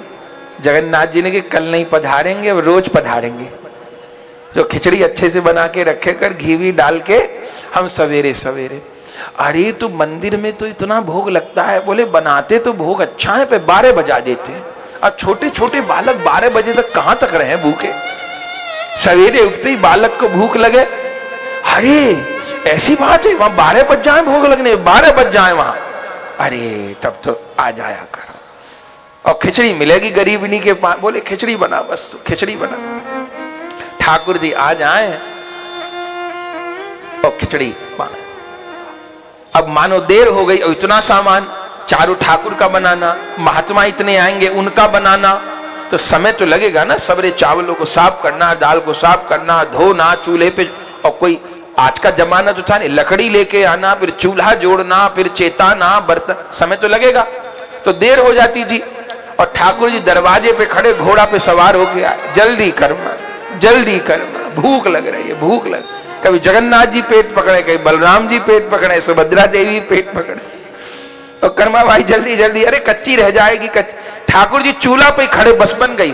जगन्नाथ जी ने कि कल नहीं पधारेंगे, अब रोज पधारेंगे। जो खिचड़ी अच्छे से बना के रखे कर, घी भी डाल के, हम सवेरे सवेरे। अरे तो मंदिर में तो इतना भोग लगता है। बोले बनाते तो भोग अच्छा है, पे 12 बजा देते हैं। अब छोटे छोटे बालक 12 बजे तक कहां तक रहे भूखे? सवेरे उठते ही बालक को भूख लगे, अरे ऐसी बात है, वहां 12 बज जाए भोग लगने, 12 बज जाए वहां। अरे तब तो आ जाया करो, और खिचड़ी मिलेगी गरीबनी के पास। बोले खिचड़ी बना, बस खिचड़ी बना। ठाकुर जी आ जाए और खिचड़ी बना। अब मानो देर हो गई, और इतना सामान, चारों ठाकुर का बनाना, महात्मा इतने आएंगे उनका बनाना, तो समय तो लगेगा ना। सबरे चावलों को साफ करना, दाल को साफ करना, धोना चूल्हे पे, और कोई आज का जमाना तो था नहीं, लकड़ी लेके आना, फिर चूल्हा जोड़ना, फिर चेताना, बर्तन, समय तो लगेगा, तो देर हो जाती थी। और ठाकुर जी दरवाजे पे खड़े, घोड़ा पे सवार होके आए, जल्दी करना, जल्दी करना, भूख लग रही है, भूख लग। कभी जगन्नाथ जी पेट पकड़े, कभी बलराम जी पेट पकड़े, सुभद्रा देवी पेट पकड़े, और कर्मा भाई जल्दी जल्दी, अरे कच्ची रह जाएगी, ठाकुर जी चूल्हा पे खड़े, बस बन गई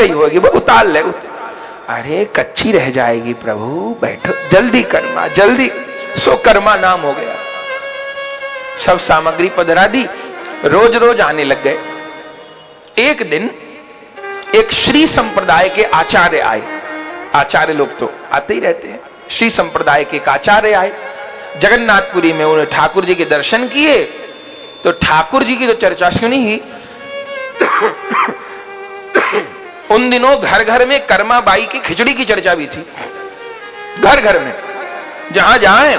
होगी, वो उतार ले। अरे कच्ची रह जाएगी प्रभु, बैठो जल्दी कर्मा जल्दी। सो कर्मा नाम हो गया। सब सामग्री पधरा दी, रोज रोज आने लग गए। एक दिन एक श्री संप्रदाय के आचार्य आए। आचार्य लोग तो आते ही रहते हैं। श्री संप्रदाय के एक आचार्य आए जगन्नाथपुरी में, उन्होंने ठाकुर जी के दर्शन किए। तो ठाकुर जी की तो चर्चा सुनी ही। उन दिनों घर घर में कर्मा बाई की खिचड़ी की चर्चा भी थी। घर घर में जहां जाए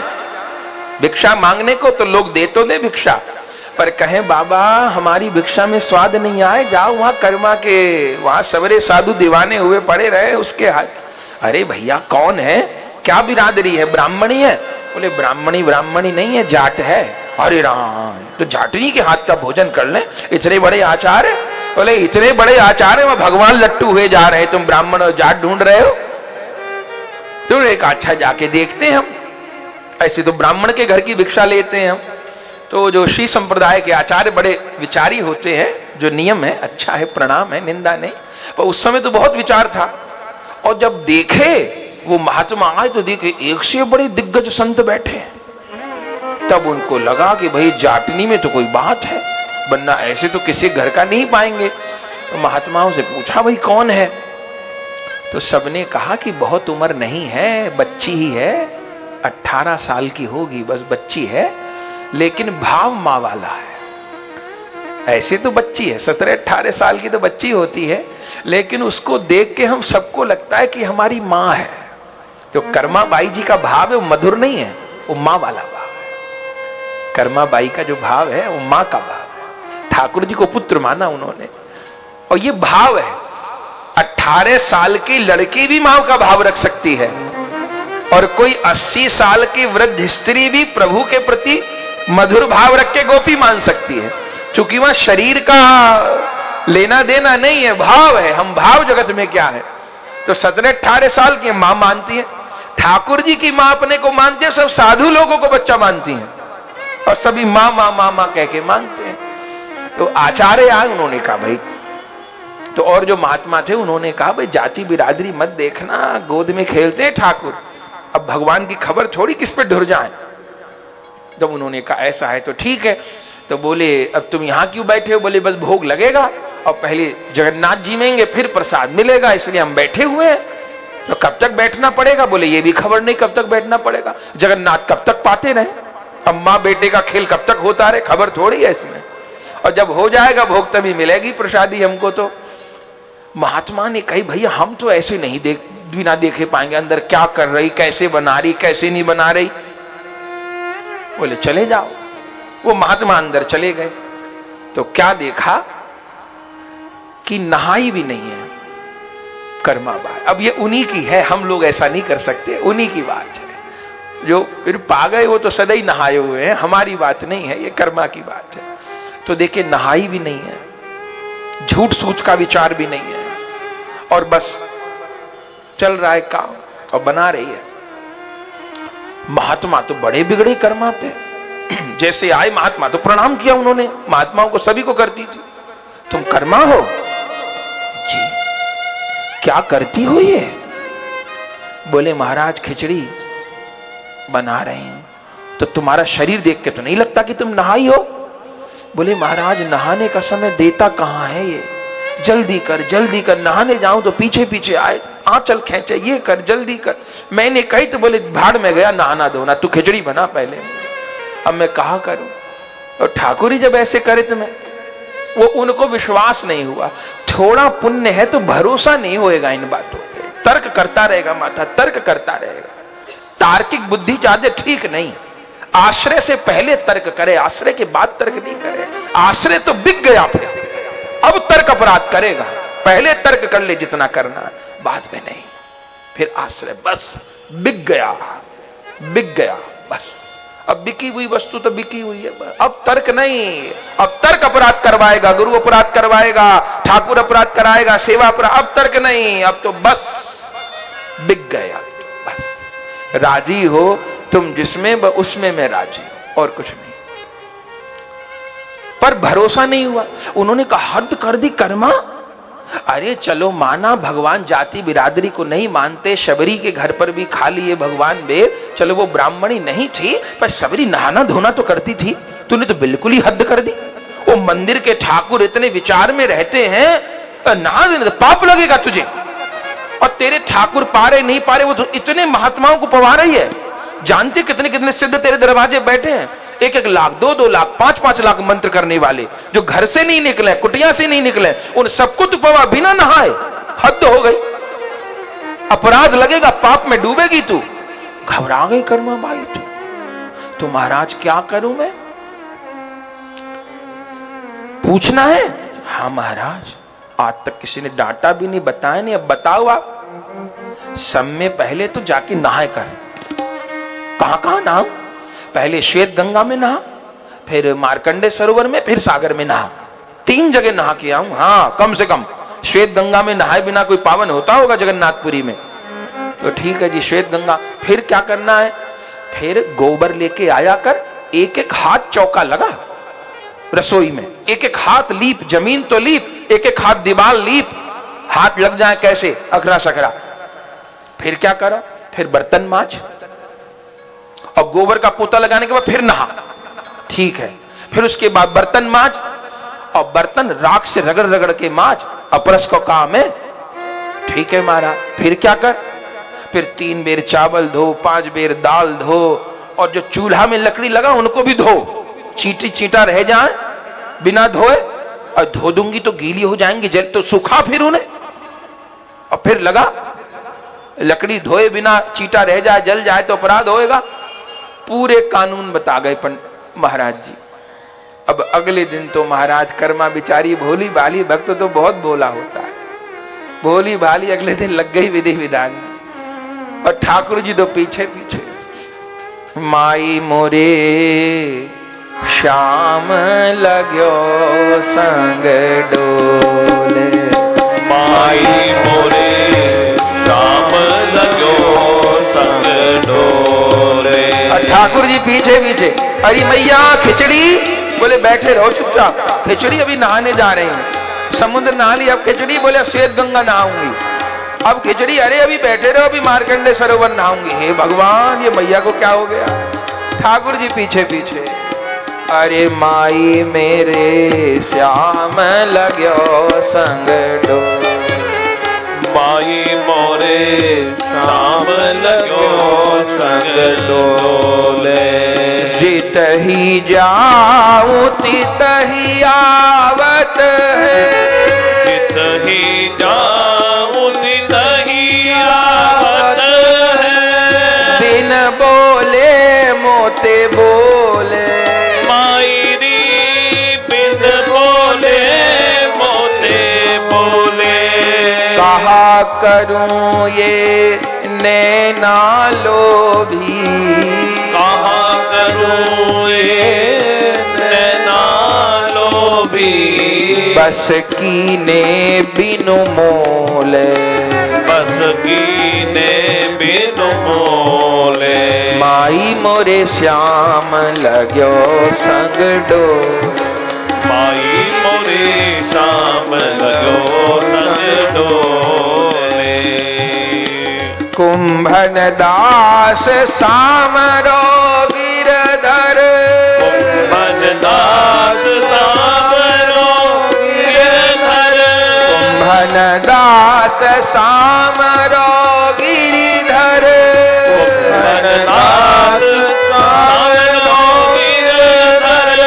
भिक्षा मांगने को तो लोग दे तो दे भिक्षा, पर कहें बाबा हमारी भिक्षा में स्वाद नहीं आए, जाओ वहां कर्मा के, वहां सवरे साधु दीवाने हुए पड़े रहे उसके हाथ। अरे भैया कौन है, क्या बिरादरी है, ब्राह्मणी है? बोले ब्राह्मणी नहीं है, जाट है। अरे राम, तो जाटनी के हाथ का भोजन कर ले, इतने बड़े आचार्य? बोले इतने बड़े आचार्य में भगवान लट्टू हुए जा रहे, तुम ब्राह्मण और जाट ढूंढ रहे हो? तो एक अच्छा जाके देखते हैं हम, ऐसे तो ब्राह्मण के घर की भिक्षा लेते हैं हम। तो जो श्री संप्रदाय के आचार्य बड़े विचारी होते हैं, जो नियम है अच्छा है, प्रणाम है, निंदा नहीं, पर उस समय तो बहुत विचार था। और जब देखे वो महात्मा आए तो देखे एक से बड़े दिग्गज संत बैठे हैं, तब उनको लगा कि भाई जाटनी में तो कोई बात है, वरना ऐसे तो किसी घर का नहीं पाएंगे। तो महात्माओं से पूछा भाई कौन है? तो सबने कहा कि बहुत उम्र नहीं है, बच्ची ही है, 18 साल की होगी, बस बच्ची है, लेकिन भाव माँ वाला है। ऐसे तो बच्ची है, 17-18 साल की तो बच्ची होती है, लेकिन उसको देख के हम सबको लगता है कि हमारी माँ है। जो कर्मा बाई जी का भाव है वो मधुर नहीं है, वो माँ वाला भाव है। कर्मा बाई का जो भाव है वो माँ का भाव है। ठाकुर जी को पुत्र माना उन्होंने, और ये भाव है। 18 साल की लड़की भी माँ का भाव रख सकती है, और कोई 80 साल की वृद्ध स्त्री भी प्रभु के प्रति मधुर भाव रख के गोपी मान सकती है, क्योंकि वहां शरीर का लेना देना नहीं है, भाव है। हम भाव जगत में क्या है? तो 17-18 साल की मां मानती है, ठाकुर जी की मां अपने को मानती है, सब साधु लोगों को बच्चा मानती हैं, और सभी मां मां मां मां कह के मानते हैं। तो आचार्य आए, उन्होंने कहा भाई, तो और जो महात्मा थे उन्होंने कहा भाई जाति बिरादरी मत देखना, गोद में खेलते हैं ठाकुर, अब भगवान की खबर थोड़ी किस पे ढुर जाए। जब उन्होंने कहा ऐसा है तो ठीक है, तो बोले अब तुम यहां क्यों बैठे हो? बोले बस भोग लगेगा और पहले जगन्नाथ जी मेंगे, फिर प्रसाद मिलेगा, इसलिए हम बैठे हुए हैं। तो कब तक बैठना पड़ेगा? बोले ये भी खबर नहीं कब तक बैठना पड़ेगा, जगन्नाथ कब तक पाते रहे, अम्मा बेटे का खेल कब तक होता रहे, खबर थोड़ी है इसमें। और जब हो जाएगा भोग तभी मिलेगी प्रसादी हमको। तो महात्मा ने कही भैया हम तो ऐसे नहीं बिना देखे पाएंगे अंदर क्या कर रही, कैसे बना रही, कैसे नहीं बना रही। बोले चले जाओ। वो महात्मा अंदर चले गए तो क्या देखा कि नहाई भी नहीं है कर्मा बाई। अब ये उन्हीं की है, हम लोग ऐसा नहीं कर सकते, उन्हीं की बात है। जो फिर पा गए वो तो सदा ही नहाए हुए हैं, हमारी बात नहीं है, ये कर्मा की बात है। तो देखे नहाई भी नहीं है, झूठ सूझ का विचार भी नहीं है, और बस चल रहा है काम और बना रही है। महात्मा तो बड़े बिगड़े कर्मा पे। जैसे आए महात्मा तो प्रणाम किया उन्होंने, महात्माओं को सभी को करती थी। तुम कर्मा हो? जी। क्या करती हो ये? बोले महाराज खिचड़ी बना रहे हैं। तो तुम्हारा शरीर देख के तो नहीं लगता कि तुम नहाई हो? बोले महाराज नहाने का समय देता कहां है ये, जल्दी कर नहाने जाऊं तो पीछे पीछे आए, आंचल खींचे, ये कर जल्दी कर। मैंने कही तो बोले भाड़ में गया नहाना धोना, तू खिचड़ी बना पहले। अब मैं कहा करूं? और ठाकुर ही जब ऐसे करे तो मैं, वो उनको विश्वास नहीं हुआ। थोड़ा पुण्य है तो भरोसा नहीं होएगा इन बातों पे, तर्क करता रहेगा माथा, तर्क करता रहेगा। तार्किक बुद्धि ज्यादा ठीक नहीं, आश्रय से पहले तर्क करे, आश्रय के बाद तर्क नहीं करे। आश्रय तो बिक गया, फिर अब तर्क अपराध करेगा। पहले तर्क कर ले जितना करना, बाद में नहीं। फिर आश्रय बस बिक गया बस। अब बिकी हुई वस्तु तो बिकी हुई है, अब तर्क नहीं। अब तर्क अपराध करवाएगा, गुरु अपराध करवाएगा, ठाकुर अपराध कराएगा, सेवा अपराध। अब तर्क नहीं, अब तो बस बिक गए। अब तो बस राजी हो तुम जिसमें उसमें मैं राजी हूं, और कुछ नहीं। पर भरोसा नहीं हुआ। उन्होंने कहा हद कर दी कर्मा। अरे चलो माना भगवान जाति बिरादरी को नहीं मानते, शबरी के घर पर भी खा लिए भगवान बेर, चलो वो ब्राह्मणी नहीं थी पर शबरी नहाना धोना तो करती थी, तूने तो बिल्कुल ही हद कर दी। वो मंदिर के ठाकुर इतने विचार में रहते हैं, नहा देने तो पाप लगेगा तुझे, और तेरे ठाकुर पा रहे नहीं पा रहे, वो तो इतने महात्माओं को पवा रही है। जानते कितने कितने सिद्ध तेरे दरवाजे बैठे हैं, 1-1 लाख 2-2 लाख 5-5 लाख मंत्र करने वाले, जो घर से नहीं निकले, कुटिया से नहीं निकले, उन सबको तू पवा बिना नहाए। हद हो गई, अपराध लगेगा, पाप में डूबेगी तू। घबरा गई कर्मा बाई तो महाराज क्या करूं मैं, पूछना है? हाँ महाराज, आज तक किसी ने डांटा भी नहीं, बताया नहीं, अब बताओ आप। सब में पहले तो जाके नहाए कर। कहां नहा? पहले श्वेत गंगा में नहा, फिर मार्कंडे सरोवर में, फिर सागर में नहा। 3 जगह नहा के आऊं। हाँ कम से कम श्वेत गंगा में नहाए बिना कोई पावन होता होगा जगन्नाथपुरी में? तो ठीक है जी, श्वेत गंगा। फिर क्या करना है? फिर गोबर लेके आया कर, 1-1 हाथ चौका लगा रसोई में, 1-1 हाथ लीप, जमीन तो लीप, 1-1 हाथ दीवार लीप, हाथ लग जाए कैसे अखरा सकरा। फिर क्या करो? फिर बर्तन मांज, और गोबर का पोता लगाने के बाद फिर नहा। ठीक है, फिर उसके बाद बर्तन मांज, और बर्तन राख से रगड़ रगड़ के मांज, अपरस को काम है। ठीक है महाराज। फिर क्या कर? फिर 3 बेर चावल धो, 5 बेर दाल धो, और जो चूल्हा में लकड़ी लगा उनको भी धो, चीटी चीटा रह जाए बिना धोए, और धो दूंगी तो गीली हो जाएंगी, जल तो सूखा फिर उन्हें, और फिर लगा लकड़ी धोए बिना चीटा रह जाए, जल जाए तो अपराध होएगा। पूरे कानून बता गए महाराज जी। अब अगले दिन तो महाराज कर्मा बिचारी भोली भाली, भक्त तो बहुत भोला होता है, भोली भाली अगले दिन लग गई विधि विधान में, और ठाकुर जी तो पीछे पीछे। माई मोरे श्याम लाग्यो संग डोले, माई मोरे श्याम लाग्यो संग डोले। ठाकुर जी पीछे पीछे, अरे मैया खिचड़ी, बोले बैठे रहो चुपचाप, खिचड़ी अभी नहाने जा रहे हैं, समुद्र नहा ली, अब खिचड़ी, बोले श्वेत गंगा नहाऊंगी, अब खिचड़ी, अरे अभी बैठे रहो, अभी मार्कंडे सरोवर नहाऊंगी। हे भगवान, ये मैया को क्या हो गया? ठाकुर जी पीछे पीछे। अरे माई मेरे श्याम लाग्यो संग डोले, माई मोरे श्याम लाग्यो संग डोले। जितहि जाऊं तितहि आवत है, जितहि जाऊं तितहि आवत है, बिन बोले मोते बोले, माई री बिन बोले मोते बोले। कहा करूं ये नैना लोभी, कहा करूं ये नैना लोभी, बस कीने बिनु मोले, बस कीने बिनु मोले। माई मोरे श्याम लाग्यो संग डोले, माई मोरे श्याम लाग्यो संग डोले। कुंभन दास सामरो गिरधर, कुंभन दास सामरो गिरधर, कुंभन दास सामरो गिरिधर, कुंभन दास सामरो गिरधर।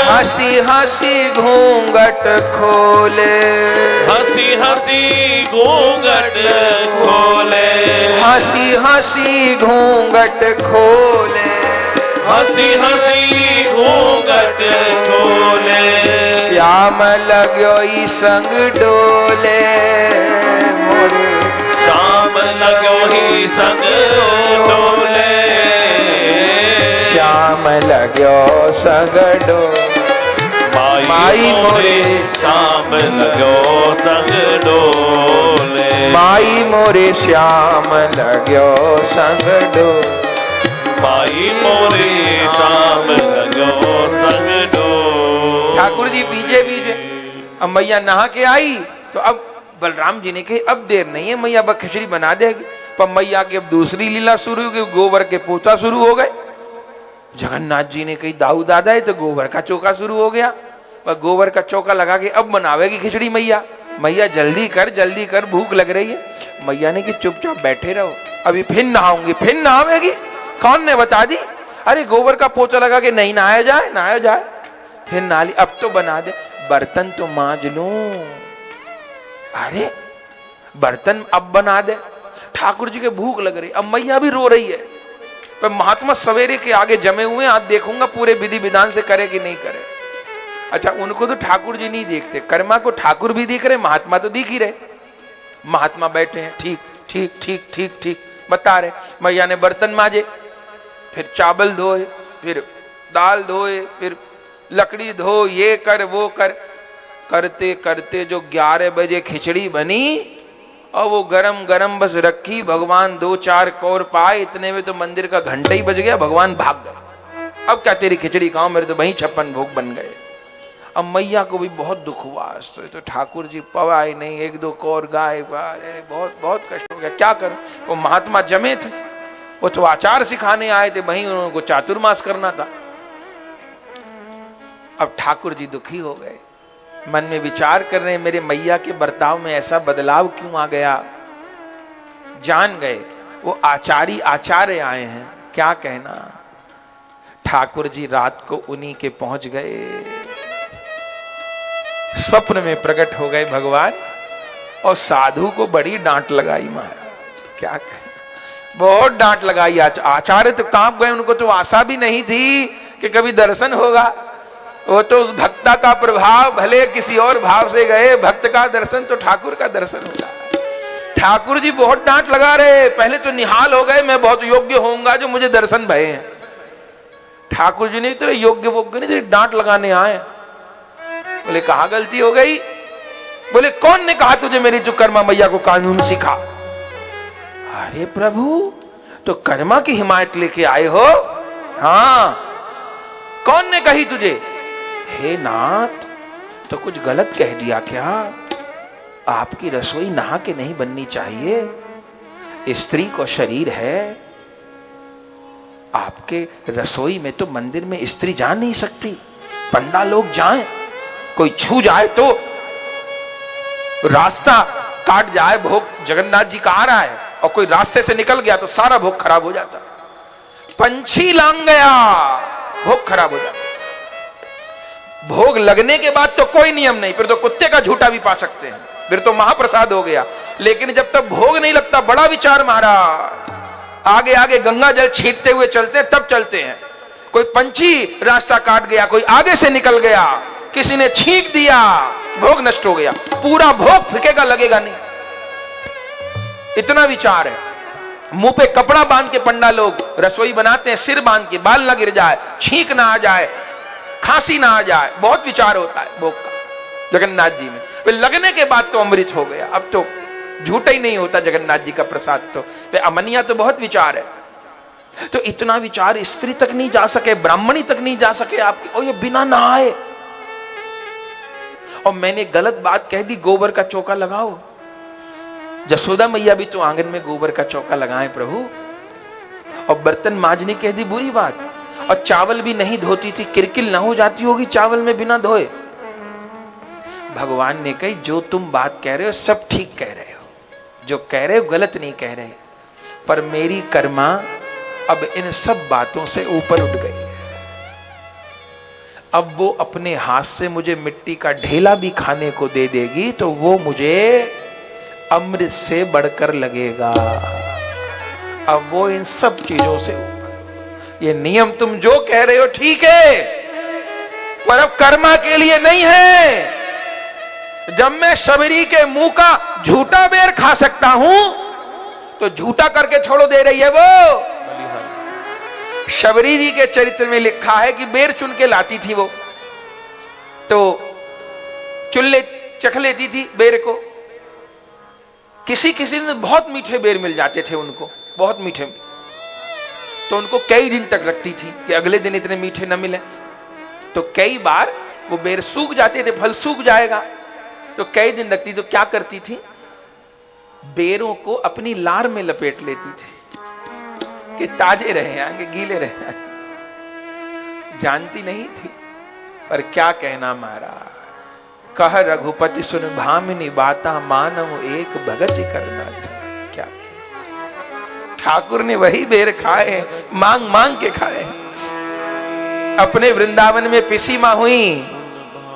हंसी हंसी घूंघट खोले, हंसी हंसी घूंघट खोले, हंसी हंसी घूंघट खोले, हंसी हंसी घूंघट खोले। श्याम लाग्यो ई संग डोले, मोरे श्याम लाग्यो ही संग डोले, श्याम लाग्यो संग डोले। माई मोरे श्याम लाग्यो संग डोले, माई मोरे श्याम लाग्यो संग डोले, माई मोरे श्याम लाग्यो संग डोले। ठाकुर जी जी पीछे पीछे। अब मैया नहा के आई तो अब बलराम जी ने कही अब देर नहीं है, मैया अब खिचड़ी बना देगी। पर मैया की अब दूसरी लीला शुरू हो गई, गोबर के पोता शुरू हो गए। जगन्नाथ जी ने कही दाऊ दादा है तो गोबर का चौका शुरू हो गया। पर गोबर का चौका लगा के अब बनावेगी खिचड़ी मैया। मैया जल्दी कर भूख लग रही है। मैया ने कि चुपचाप बैठे रहो, अभी फिर नहाऊंगी। फिर नहावेगी? कौन ने बता दी? अरे गोबर का पोचा लगा के नहीं नहाया जाए। फिर नहा ली, अब तो बना दे, बर्तन तो मांज लूं। अरे बर्तन अब बना दे। ठाकुर जी के भूख लग रही, अब मैया भी रो रही है। पर महात्मा सवेरे के आगे जमे हुए, आज देखूंगा पूरे विधि विधान से करे कि नहीं करे। अच्छा, उनको तो ठाकुर जी नहीं देखते, कर्मा को ठाकुर भी दिख रहे, महात्मा तो दिख ही रहे। महात्मा बैठे हैं, ठीक ठीक ठीक ठीक ठीक बता रहे। मैया ने बर्तन मांजे, फिर चावल धोए, फिर दाल धोए, फिर लकड़ी धो, ये कर वो कर, करते करते जो 11 बजे खिचड़ी बनी और वो गरम गरम बस रखी। भगवान 2-4 कौर पाए, इतने में तो मंदिर का घंटा ही बज गया। भगवान भाग गए। अब क्या तेरी खिचड़ी खाओ, मेरे तो वहीं 56 भोग बन गए। अब मैया को भी बहुत दुख हुआ, तो ठाकुर जी पवाए नहीं, 1-2 कौर गाय, बहुत बहुत कष्ट हो गया। क्या करूं? वो महात्मा जमे थे, वो तो आचार सिखाने आए थे, वहीं उनको चातुर्मास करना था। अब ठाकुर जी दुखी हो गए, मन में विचार कर रहे हैं मेरे मैया के बर्ताव में ऐसा बदलाव क्यों आ गया। जान गए वो आचार्य आए हैं, क्या कहना। ठाकुर जी रात को उन्हीं के पहुंच गए। स्वप्न में प्रकट हो गए भगवान और साधु को बड़ी डांट लगाई महाराज, क्या कहना, बहुत डांट लगाई। आचार्य तो कांप गए, उनको तो आशा भी नहीं थी कि कभी दर्शन होगा। वो तो उस भक्ता का प्रभाव, भले किसी और भाव से गए, भक्त का दर्शन तो ठाकुर का दर्शन होगा। ठाकुर जी बहुत डांट लगा रहे, पहले तो निहाल हो गए, मैं बहुत योग्य होऊंगा जो मुझे दर्शन भये हैं। ठाकुर जी ने तेरे योग्य वोग्य नहीं, तेरी डांट लगाने आए। बोले कहां गलती हो गई? बोले कौन ने कहा तुझे मेरी जो कर्मा मैया को कानून सिखा? अरे प्रभु, तो कर्मा की हिमायत लेके आए हो? हाँ। कौन ने कही तुझे? हे नाथ, तो कुछ गलत कह दिया क्या? आपकी रसोई नहा के नहीं बननी चाहिए, स्त्री को शरीर है। आपके रसोई में तो मंदिर में स्त्री जा नहीं सकती, पंडा लोग जाएं, कोई छू जाए तो रास्ता काट जाए, भोग जगन्नाथ जी का आ रहा है और कोई रास्ते से निकल गया तो सारा भोग खराब हो जाता है। पंछी लांग गया, भोग खराब हो जाता। भोग लगने के बाद तो कोई नियम नहीं, फिर तो कुत्ते का झूठा भी पा सकते हैं, फिर तो महाप्रसाद हो गया। लेकिन जब तक भोग नहीं लगता, बड़ा विचार महाराज। आगे आगे गंगा जल छींटते हुए चलते हैं, तब चलते हैं। कोई पंछी रास्ता काट गया, कोई आगे से निकल गया, किसी ने छींक दिया, भोग नष्ट हो गया, पूरा भोग फिकेगा, लगेगा नहीं। इतना विचार है। मुंह पे कपड़ा बांध के पंडा लोग रसोई बनाते हैं, सिर बांध के, बाल ना गिर जाए, छींक ना आ जाए, खांसी ना आ जाए, बहुत विचार होता है भोग का जगन्नाथ जी में। वे लगने के बाद तो अमृत हो गया, अब तो झूठा ही नहीं होता जगन्नाथ जी का प्रसाद। तो अमनिया तो बहुत विचार है। तो इतना विचार स्त्री तक नहीं जा सके, ब्राह्मणी तक नहीं जा सके आपकी, और ये बिना नहाए। और मैंने गलत बात कह दी, गोबर का चौका लगाओ। जसोदा मैया भी तो आंगन में गोबर का चौका लगाए प्रभु। और बर्तन मांजने कह दी, बुरी बात। और चावल भी नहीं धोती थी, किरकिल ना हो जाती होगी चावल में बिना धोए। भगवान ने कही जो तुम बात कह रहे हो सब ठीक कह रहे हो, जो कह रहे हो गलत नहीं कह रहे, पर मेरी कर्मा अब इन सब बातों से ऊपर उठ गई है। अब वो अपने हाथ से मुझे मिट्टी का ढेला भी खाने को दे देगी तो वो मुझे अमृत से बढ़कर लगेगा। अब वो इन सब चीजों से ऊपर। ये नियम तुम जो कह रहे हो ठीक है, पर अब कर्मा के लिए नहीं है। जब मैं शबरी के मुंह का झूठा बेर खा सकता हूं तो झूठा करके छोड़ो दे रही है वो। शबरी जी के चरित्र में लिखा है कि बेर चुन के लाती थी वो, तो चख लेती थी बेर को। किसी किसी दिन बहुत मीठे बेर मिल जाते थे उनको, बहुत मीठे, तो उनको कई दिन तक रखती थी कि अगले दिन इतने मीठे न मिले। तो कई बार वो बेर सूख जाते थे, फल सूख जाएगा तो कई दिन लगती, तो क्या करती थी, बेरों को अपनी लार में लपेट लेती थी कि ताजे रहे आगे, गीले रहे आगे। जानती नहीं थी, पर क्या कहना महाराज, कह रघुपति सुन भामिनी बाता, मानव एक भगत करना था। क्या ठाकुर ने वही बेर खाए, मांग मांग के खाए। अपने वृंदावन में पिसी मां हुई,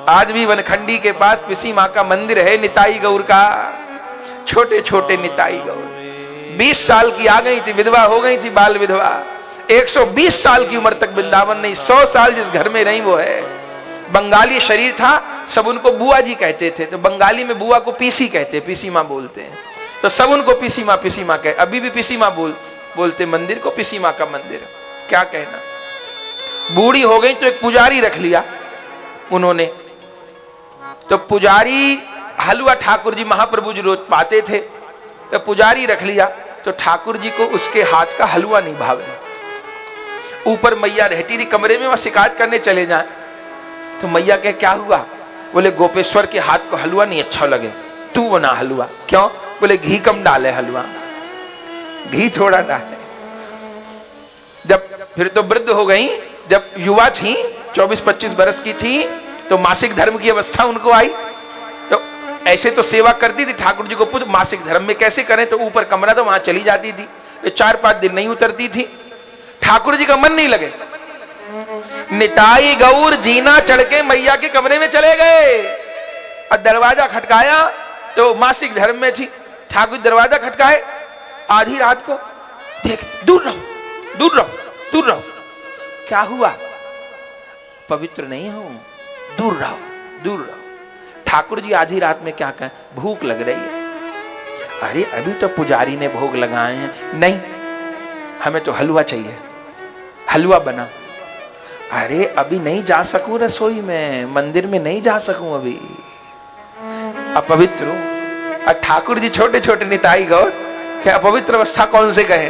आज भी वनखंडी के पास पिसी मां का मंदिर है, निताई गौर का, छोटे छोटे निताई गौर। 20 साल की आ गई थी, विधवा हो गई थी, बाल विधवा। 120 साल की उम्र तक वृंदावन नहीं, 100 साल जिस घर में रही वो है। बंगाली शरीर था, सब उनको बुआ जी कहते थे, तो बंगाली में बुआ को पीसी कहते, पीसी मां बोलते हैं, तो सब उनको पीसी मां कहे। अभी भी पीसी मां बोलते मंदिर को, पीसी मां का मंदिर। क्या कहना, बूढ़ी हो गई तो एक पुजारी रख लिया उन्होंने, तो पुजारी हलवा ठाकुर जी महाप्रभु जी रोज पाते थे, तो पुजारी रख लिया, तो ठाकुर जी को उसके हाथ का हलवा नहीं भावे। ऊपर मैया रहती थी कमरे में, वहां शिकायत करने चले जाए, तो मैया कहे क्या हुआ, बोले गोपेश्वर के हाथ को हलवा नहीं अच्छा लगे, तू बना हलवा। क्यों, बोले घी कम डाले हलवा, घी थोड़ा डाले। जब फिर तो वृद्ध हो गई, जब युवा थी 24-25 बरस की थी, तो मासिक धर्म की अवस्था उनको आई, तो ऐसे तो सेवा करती थी। ठाकुर जी को पूछ मासिक धर्म में कैसे करें, तो ऊपर कमरा तो वहां चली जाती थी, 4-5 दिन नहीं उतरती थी। ठाकुर जी का मन नहीं लगे, निताई गौर जीना चढ़ के मैया के कमरे में चले गए और दरवाजा खटकाया, तो मासिक धर्म में थी। ठाकुर दरवाजा खटकाए, आधी रात को, देख दूर रहो दूर रहो दूर रहो। क्या हुआ, पवित्र नहीं हूं, दूर रहो दूर रहो। ठाकुर जी आधी रात में क्या कहें, भूख लग रही है। अरे अभी तो पुजारी ने भोग लगाए हैं, नहीं हमें तो हलवा चाहिए, हलवा बना। अरे अभी नहीं जा सकूं रसोई में, मंदिर में नहीं जा सकूं अभी, अपवित्र हूं। और ठाकुर जी छोटे छोटे निताई गौर, क्या अपवित्र अवस्था कौन से कहे,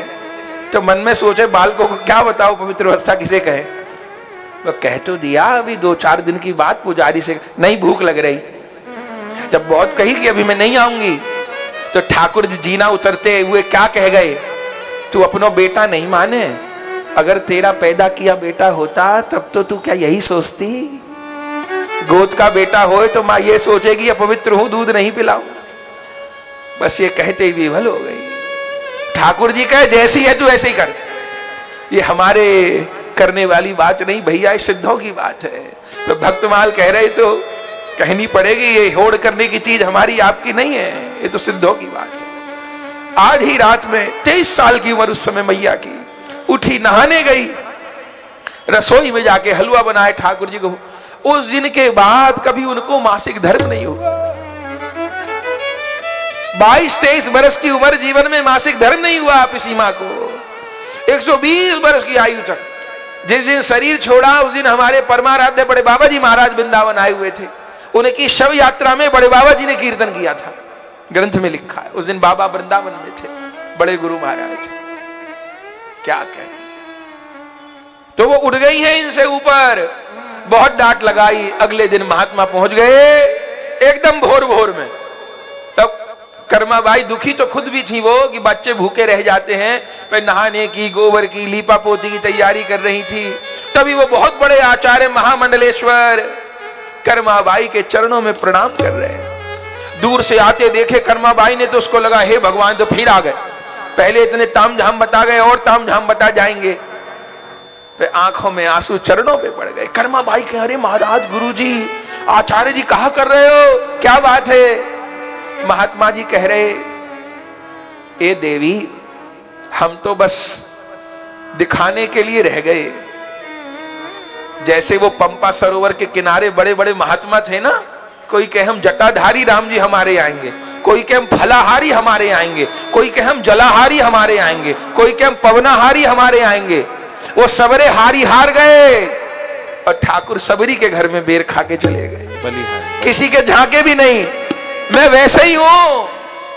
तो मन में सोचे बालकों को क्या बताओ पवित्र अवस्था किसे कहे। वो कह तो दिया, अभी 2-4 दिन की बात पुजारी से, नहीं भूख लग रही। जब बहुत कही कि अभी मैं नहीं आऊंगी, तो ठाकुर जी जीना उतरते हुए क्या कह गए, तू अपनो बेटा नहीं माने, अगर तेरा पैदा किया बेटा होता तब तो तू क्या यही सोचती, गोद का बेटा होए तो मां ये सोचेगी अपवित्र हूं, दूध नहीं पिलाऊं। बस ये कहते ही विवल हो गई। ठाकुर जी कहे जैसी है तू ऐसे ही कर। ये हमारे करने वाली बात नहीं भैया, ये सिद्धों की बात है। तो भक्तमाल कह रहे तो कहनी पड़ेगी, ये होड़ करने की चीज हमारी आपकी नहीं है, ये तो सिद्धों की बात है। आधी रात में 23 साल की उम्र उस समय मैया की, उठी नहाने गई, रसोई में जाके हलवा बनाए ठाकुर जी को। उस दिन के बाद कभी उनको मासिक धर्म नहीं हुआ। 22-23 बरस की उम्र, जीवन में मासिक धर्म नहीं हुआ आप सीमा को। 120 बरस की आयु तक, जिस दिन शरीर छोड़ा उस दिन हमारे परमाराध्य बड़े बाबा जी महाराज वृंदावन आए हुए थे। उनकी शव यात्रा में बड़े बाबा जी ने कीर्तन किया था, ग्रंथ में लिखा है। उस दिन बाबा वृंदावन में थे, बड़े गुरु महाराज। क्या कहें, तो वो उड़ गई है इनसे ऊपर, बहुत डांट लगाई। अगले दिन महात्मा पहुंच गए एकदम भोर भोर में। तब कर्माबाई दुखी तो खुद भी थी वो, कि बच्चे भूखे रह जाते हैं, फिर नहाने की, गोबर की, लीपा पोती की तैयारी कर रही थी। तभी वो बहुत बड़े आचार्य महामंडलेश्वर कर्माबाई के चरणों में प्रणाम कर रहे हैं। दूर से आते देखे कर्माबाई ने तो उसको लगा हे भगवान तो फिर आ गए, पहले इतने तामझाम बता गए और तामझाम बता जाएंगे। फिर आंखों में आंसू चरणों पे पड़ गए। कर्माबाई कह अरे महाराज गुरुजी आचार्य जी कहा कर रहे हो, क्या बात है। महात्मा जी कह रहे ए देवी हम तो बस दिखाने के लिए रह गए। जैसे वो पंपा सरोवर के किनारे बड़े बड़े महात्मा थे ना, कोई कहे हम जटाधारी राम जी हमारे आएंगे, कोई कहे हम फलाहारी हमारे आएंगे, कोई कहे हम जलाहारी हमारे आएंगे, कोई कहे हम पवनाहारी हमारे आएंगे। वो सबरे हारी हार गए और ठाकुर सबरी के घर में बेर खा के चले गए, किसी के झांके भी नहीं। मैं वैसे ही हूं,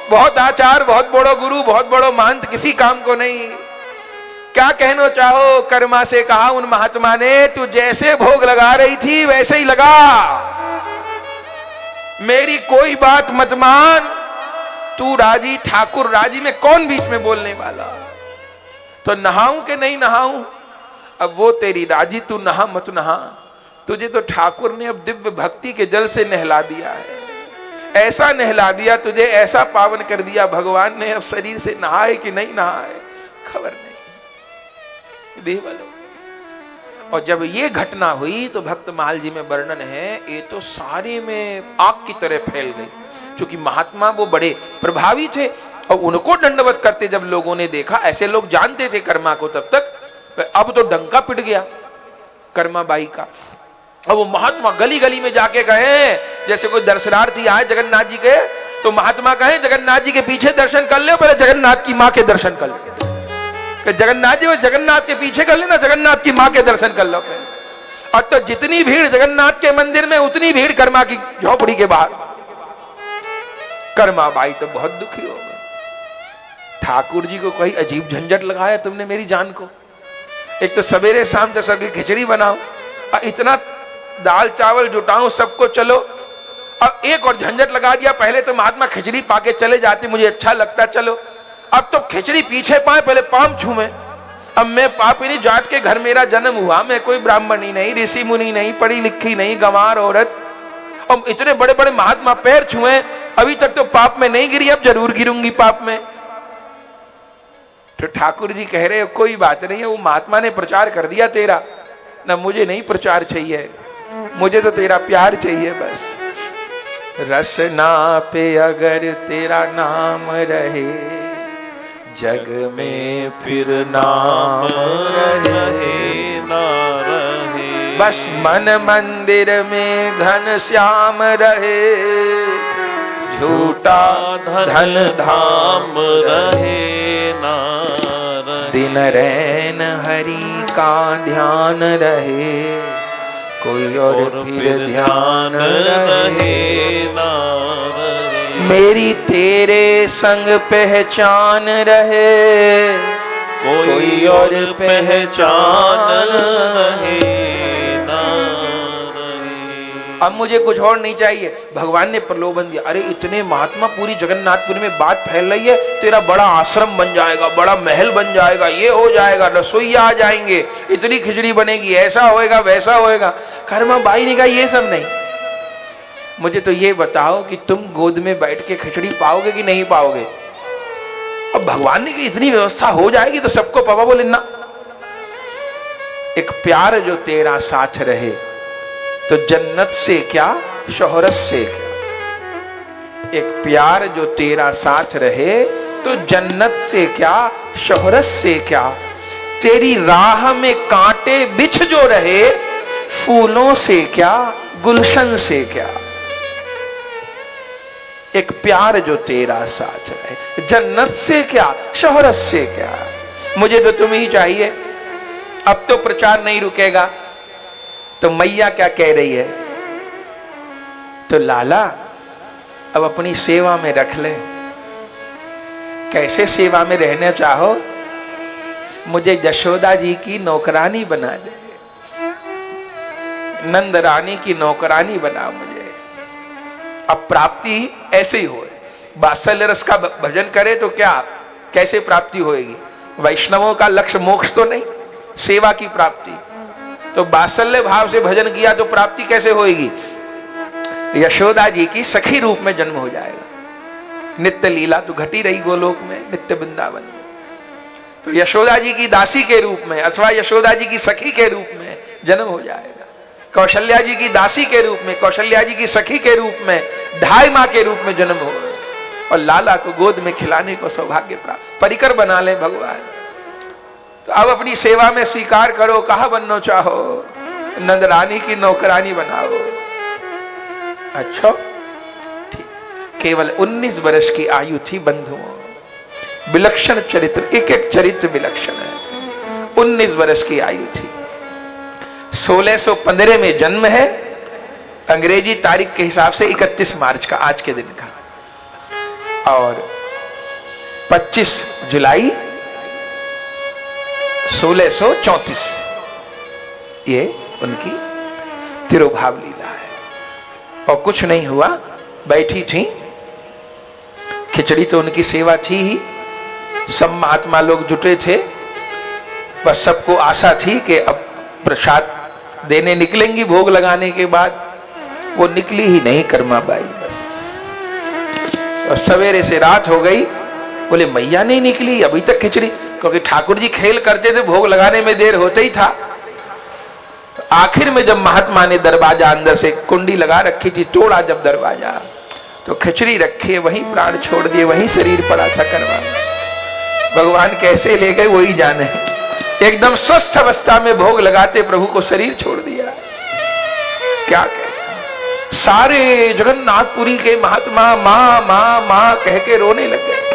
बहुत आचार, बहुत बड़ो गुरु, बहुत बड़ो महंत, किसी काम को नहीं। क्या कहना चाहो? कर्मा से कहा उन महात्मा ने, तू जैसे भोग लगा रही थी वैसे ही लगा, मेरी कोई बात मत मान, तू राजी ठाकुर राजी, में कौन बीच में बोलने वाला? तो नहाऊं कि नहीं नहाऊं? अब वो तेरी राजी, तू नहा मत नहा, तुझे तो ठाकुर ने अब दिव्य भक्ति के जल से नहला दिया है, ऐसा नहला दिया तुझे, ऐसा पावन कर दिया भगवान ने, अब शरीर से नहाए कि नहीं नहाए खबर नहीं। और जब ये घटना हुई तो भक्तमाल जी में वर्णन है, ये तो सारे में आग की तरह फैल गई, क्योंकि महात्मा वो बड़े प्रभावी थे और उनको दंडवत करते जब लोगों ने देखा, ऐसे लोग जानते थे कर्मा को तब तक, अब तो डंका पिट गया कर्मा बाई का। अब वो महात्मा गली गली में जाके कहे, जैसे कोई दर्शनार्थी आए जगन्नाथ जी के, तो महात्मा कहे जगन्नाथ जी के पीछे दर्शन कर ले, पहले जगन्नाथ की मां के दर्शन कर ले, जगन्नाथ जी में जगन्नाथ के पीछे कर लेना, जगन्नाथ की मां के दर्शन कर लो पहले। और तो जितनी भीड़ जगन्नाथ के मंदिर में, उतनी भीड़ कर्मा की झोपड़ी के बाहर। कर्मा बाई तो बहुत दुखी हो गए, ठाकुर जी को कोई अजीब झंझट लगाया तुमने मेरी जान को, एक तो सवेरे शाम तक सबकी खिचड़ी बनाओ और इतना दाल चावल जुटाऊं सबको, चलो अब एक और झंझट लगा दिया, पहले तो महात्मा खिचड़ी पाके चले जाते, मुझे अच्छा लगता, चलो अब तो खिचड़ी पीछे पाए, पहले पाम छूमे। अब मैं पापिनी जाट के घर मेरा जन्म हुआ, मैं कोई ब्राह्मणी नहीं, ऋषि मुनि नहीं, पढ़ी लिखी नहीं, गंवार औरत, अब इतने बड़े बड़े महात्मा पैर छुए, अभी तक तो पाप में नहीं गिरी, अब जरूर गिरूंगी पाप में। तो ठाकुर जी कह रहे हो कोई बात नहीं है, वो महात्मा ने प्रचार कर दिया तेरा, ना मुझे नहीं प्रचार चाहिए, मुझे तो तेरा प्यार चाहिए बस। रसना पे अगर तेरा नाम रहे, जग में फिर नाम रहे ना रहे, बस मन मंदिर में घन श्याम रहे, झूठा धन धाम रहे ना रहे, दिन रैन हरि का ध्यान रहे, कोई और फिर ध्यान रहे ना रहे, मेरी तेरे संग पहचान रहे, कोई और पहचान रहे ना रहे। अब मुझे कुछ और नहीं चाहिए। भगवान ने प्रलोभन दिया, अरे इतने महात्मा पूरी जगन्नाथपुरी में बात फैल रही है, तेरा बड़ा आश्रम बन जाएगा, बड़ा महल बन जाएगा, ये हो जाएगा, रसोईया आ जाएंगे, इतनी खिचड़ी बनेगी, ऐसा होएगा वैसा होएगा। कर्मा बाई ने कहा ये सब नहीं, मुझे तो ये बताओ कि तुम गोद में बैठ के खिचड़ी पाओगे कि नहीं पाओगे? अब भगवान ने कहा इतनी व्यवस्था हो जाएगी तो सबको पावा। बोले ना, एक प्यार जो तेरा साथ रहे तो जन्नत से क्या शोहरत से क्या, एक प्यार जो तेरा साथ रहे तो जन्नत से क्या शोहरत से क्या, तेरी राह में कांटे बिछ जो रहे, फूलों से क्या गुलशन से क्या, एक प्यार जो तेरा साथ रहे, जन्नत से क्या शोहरत से क्या, मुझे तो तुम ही चाहिए। अब तो प्रचार नहीं रुकेगा। तो मैया क्या कह रही है, तो लाला अब अपनी सेवा में रख ले। कैसे सेवा में रहना चाहो? मुझे यशोदा जी की नौकरानी बना दे, नंद रानी की नौकरानी बना मुझे। अब प्राप्ति ऐसे ही हो, वात्सल्य रस का भजन करे तो क्या कैसे प्राप्ति होएगी? वैष्णवों का लक्ष्य मोक्ष तो नहीं, सेवा की प्राप्ति। तो वात्सल्य भाव से भजन किया तो प्राप्ति कैसे होएगी? यशोदा जी की सखी रूप में जन्म हो जाएगा। नित्य लीला तो घटी रही गोलोक में, नित्य वृंदावन में, तो यशोदा जी की दासी के रूप में अथवा यशोदा जी की सखी के रूप में जन्म हो जाएगा। कौशल्या जी की दासी के रूप में, कौशल्या जी की सखी के रूप में, ढाई माँ के रूप में जन्म हो, और लाला को गोद में खिलाने को सौभाग्य प्राप्त। परिकर बना ले भगवान। तो अब अपनी सेवा में स्वीकार करो, कहा बनना चाहो? नंद रानी की नौकरानी बनाओ। अच्छा ठीक। केवल 19 वर्ष की आयु थी बंधुओं, विलक्षण चरित्र, एक एक चरित्र विलक्षण है। 19 वर्ष की आयु थी। 1615 में जन्म है, अंग्रेजी तारीख के हिसाब से 31 मार्च का, आज के दिन का, और 25 जुलाई 1634 ये उनकी तिरुभाव लीला है। और कुछ नहीं हुआ, बैठी थी, खिचड़ी तो उनकी सेवा थी ही, सब महात्मा लोग जुटे थे, बस सबको आशा थी कि अब प्रसाद देने निकलेंगी भोग लगाने के बाद। वो निकली ही नहीं कर्मा बाई, बस। और सवेरे से रात हो गई, बोले मैया नहीं निकली अभी तक खिचड़ी, क्योंकि ठाकुर जी खेल करते थे, भोग लगाने में देर होते ही था। आखिर में जब महात्मा ने दरवाजा अंदर से कुंडी लगा रखी थी, तोड़ा जब दरवाजा, तो खिचड़ी रखी, वहीं प्राण छोड़ दिए, वहीं शरीर पड़ा था कर्मा। भगवान कैसे ले गए वही जाने। एकदम स्वस्थ अवस्था में भोग लगाते प्रभु को शरीर छोड़ दिया। क्या कहे, सारे जगन्नाथपुरी के महात्मा मां मां मां कह के रोने लग गए।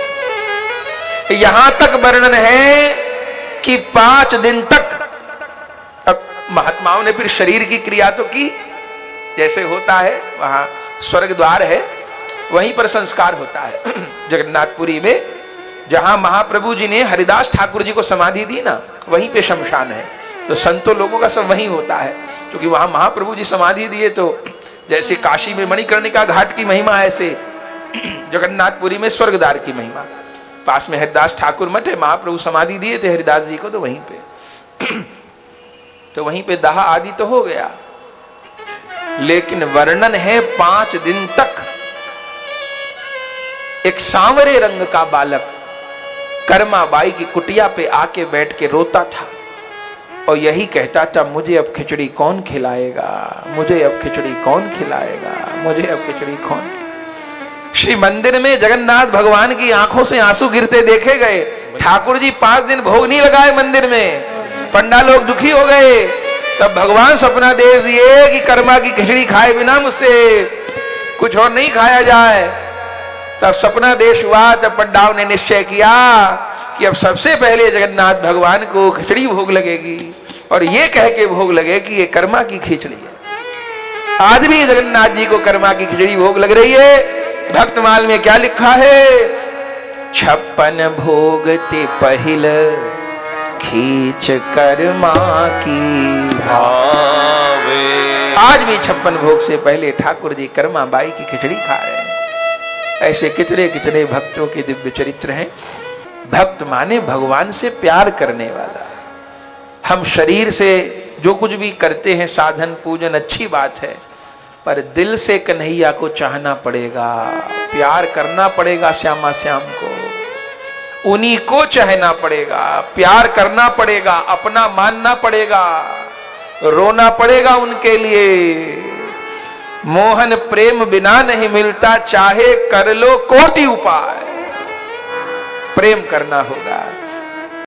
यहां तक वर्णन है कि 5 दिन तक, अब महात्माओं ने फिर शरीर की क्रिया तो की, जैसे होता है, वहां स्वर्ग द्वार है, वहीं पर संस्कार होता है। जगन्नाथपुरी में जहां महाप्रभु जी ने हरिदास ठाकुर जी को समाधि दी ना, वहीं पे शमशान है। तो संतों लोगों का सब वहीं होता है, क्योंकि वहां महाप्रभु जी समाधि दिए। तो जैसे काशी में मणिकर्णिका घाट की महिमा, ऐसे जगन्नाथपुरी में स्वर्गद्वार की महिमा। पास में हरिदास ठाकुर मठ है, महाप्रभु समाधि दिए थे हरिदास जी को, तो वहीं पे तो वहीं पे दाह आदि तो हो गया। लेकिन वर्णन है 5 दिन तक एक सांवरे रंग का बालक कर्मा बाई की कुटिया पे आके बैठ के रोता था और यही कहता था, मुझे अब खिचड़ी कौन खिलाएगा, मुझे अब खिचड़ी कौन खिलाएगा, मुझे अब खिचड़ी कौन। श्री मंदिर में जगन्नाथ भगवान की आंखों से आंसू गिरते देखे गए। ठाकुर जी 5 दिन भोग नहीं लगाए मंदिर में, पंडा लोग दुखी हो गए। तब भगवान सपना दे दिए कि कर्मा की खिचड़ी खाए बिना मुझसे कुछ और नहीं खाया जाए। तब सपना देश हुआ, तब पंडाओं ने निश्चय किया कि अब सबसे पहले जगन्नाथ भगवान को खिचड़ी भोग लगेगी, और ये कह के भोग लगे कि ये कर्मा की खिचड़ी है। आज भी जगन्नाथ जी को कर्मा की खिचड़ी भोग लग रही है। भक्तमाल में क्या लिखा है, 56 भोग ते पहिल खींच कर्मा की भावे। आज भी 56 भोग से पहले ठाकुर जी कर्मा बाई की खिचड़ी खा रहे हैं। ऐसे कितने कितने भक्तों के दिव्य चरित्र हैं। भक्त माने भगवान से प्यार करने वाला। हम शरीर से जो कुछ भी करते हैं, साधन पूजन, अच्छी बात है, पर दिल से कन्हैया को चाहना पड़ेगा, प्यार करना पड़ेगा श्यामा श्याम को, उन्हीं को चाहना पड़ेगा, प्यार करना पड़ेगा, अपना मानना पड़ेगा, रोना पड़ेगा उनके लिए। मोहन प्रेम बिना नहीं मिलता, चाहे कर लो कोटि उपाय। प्रेम करना होगा।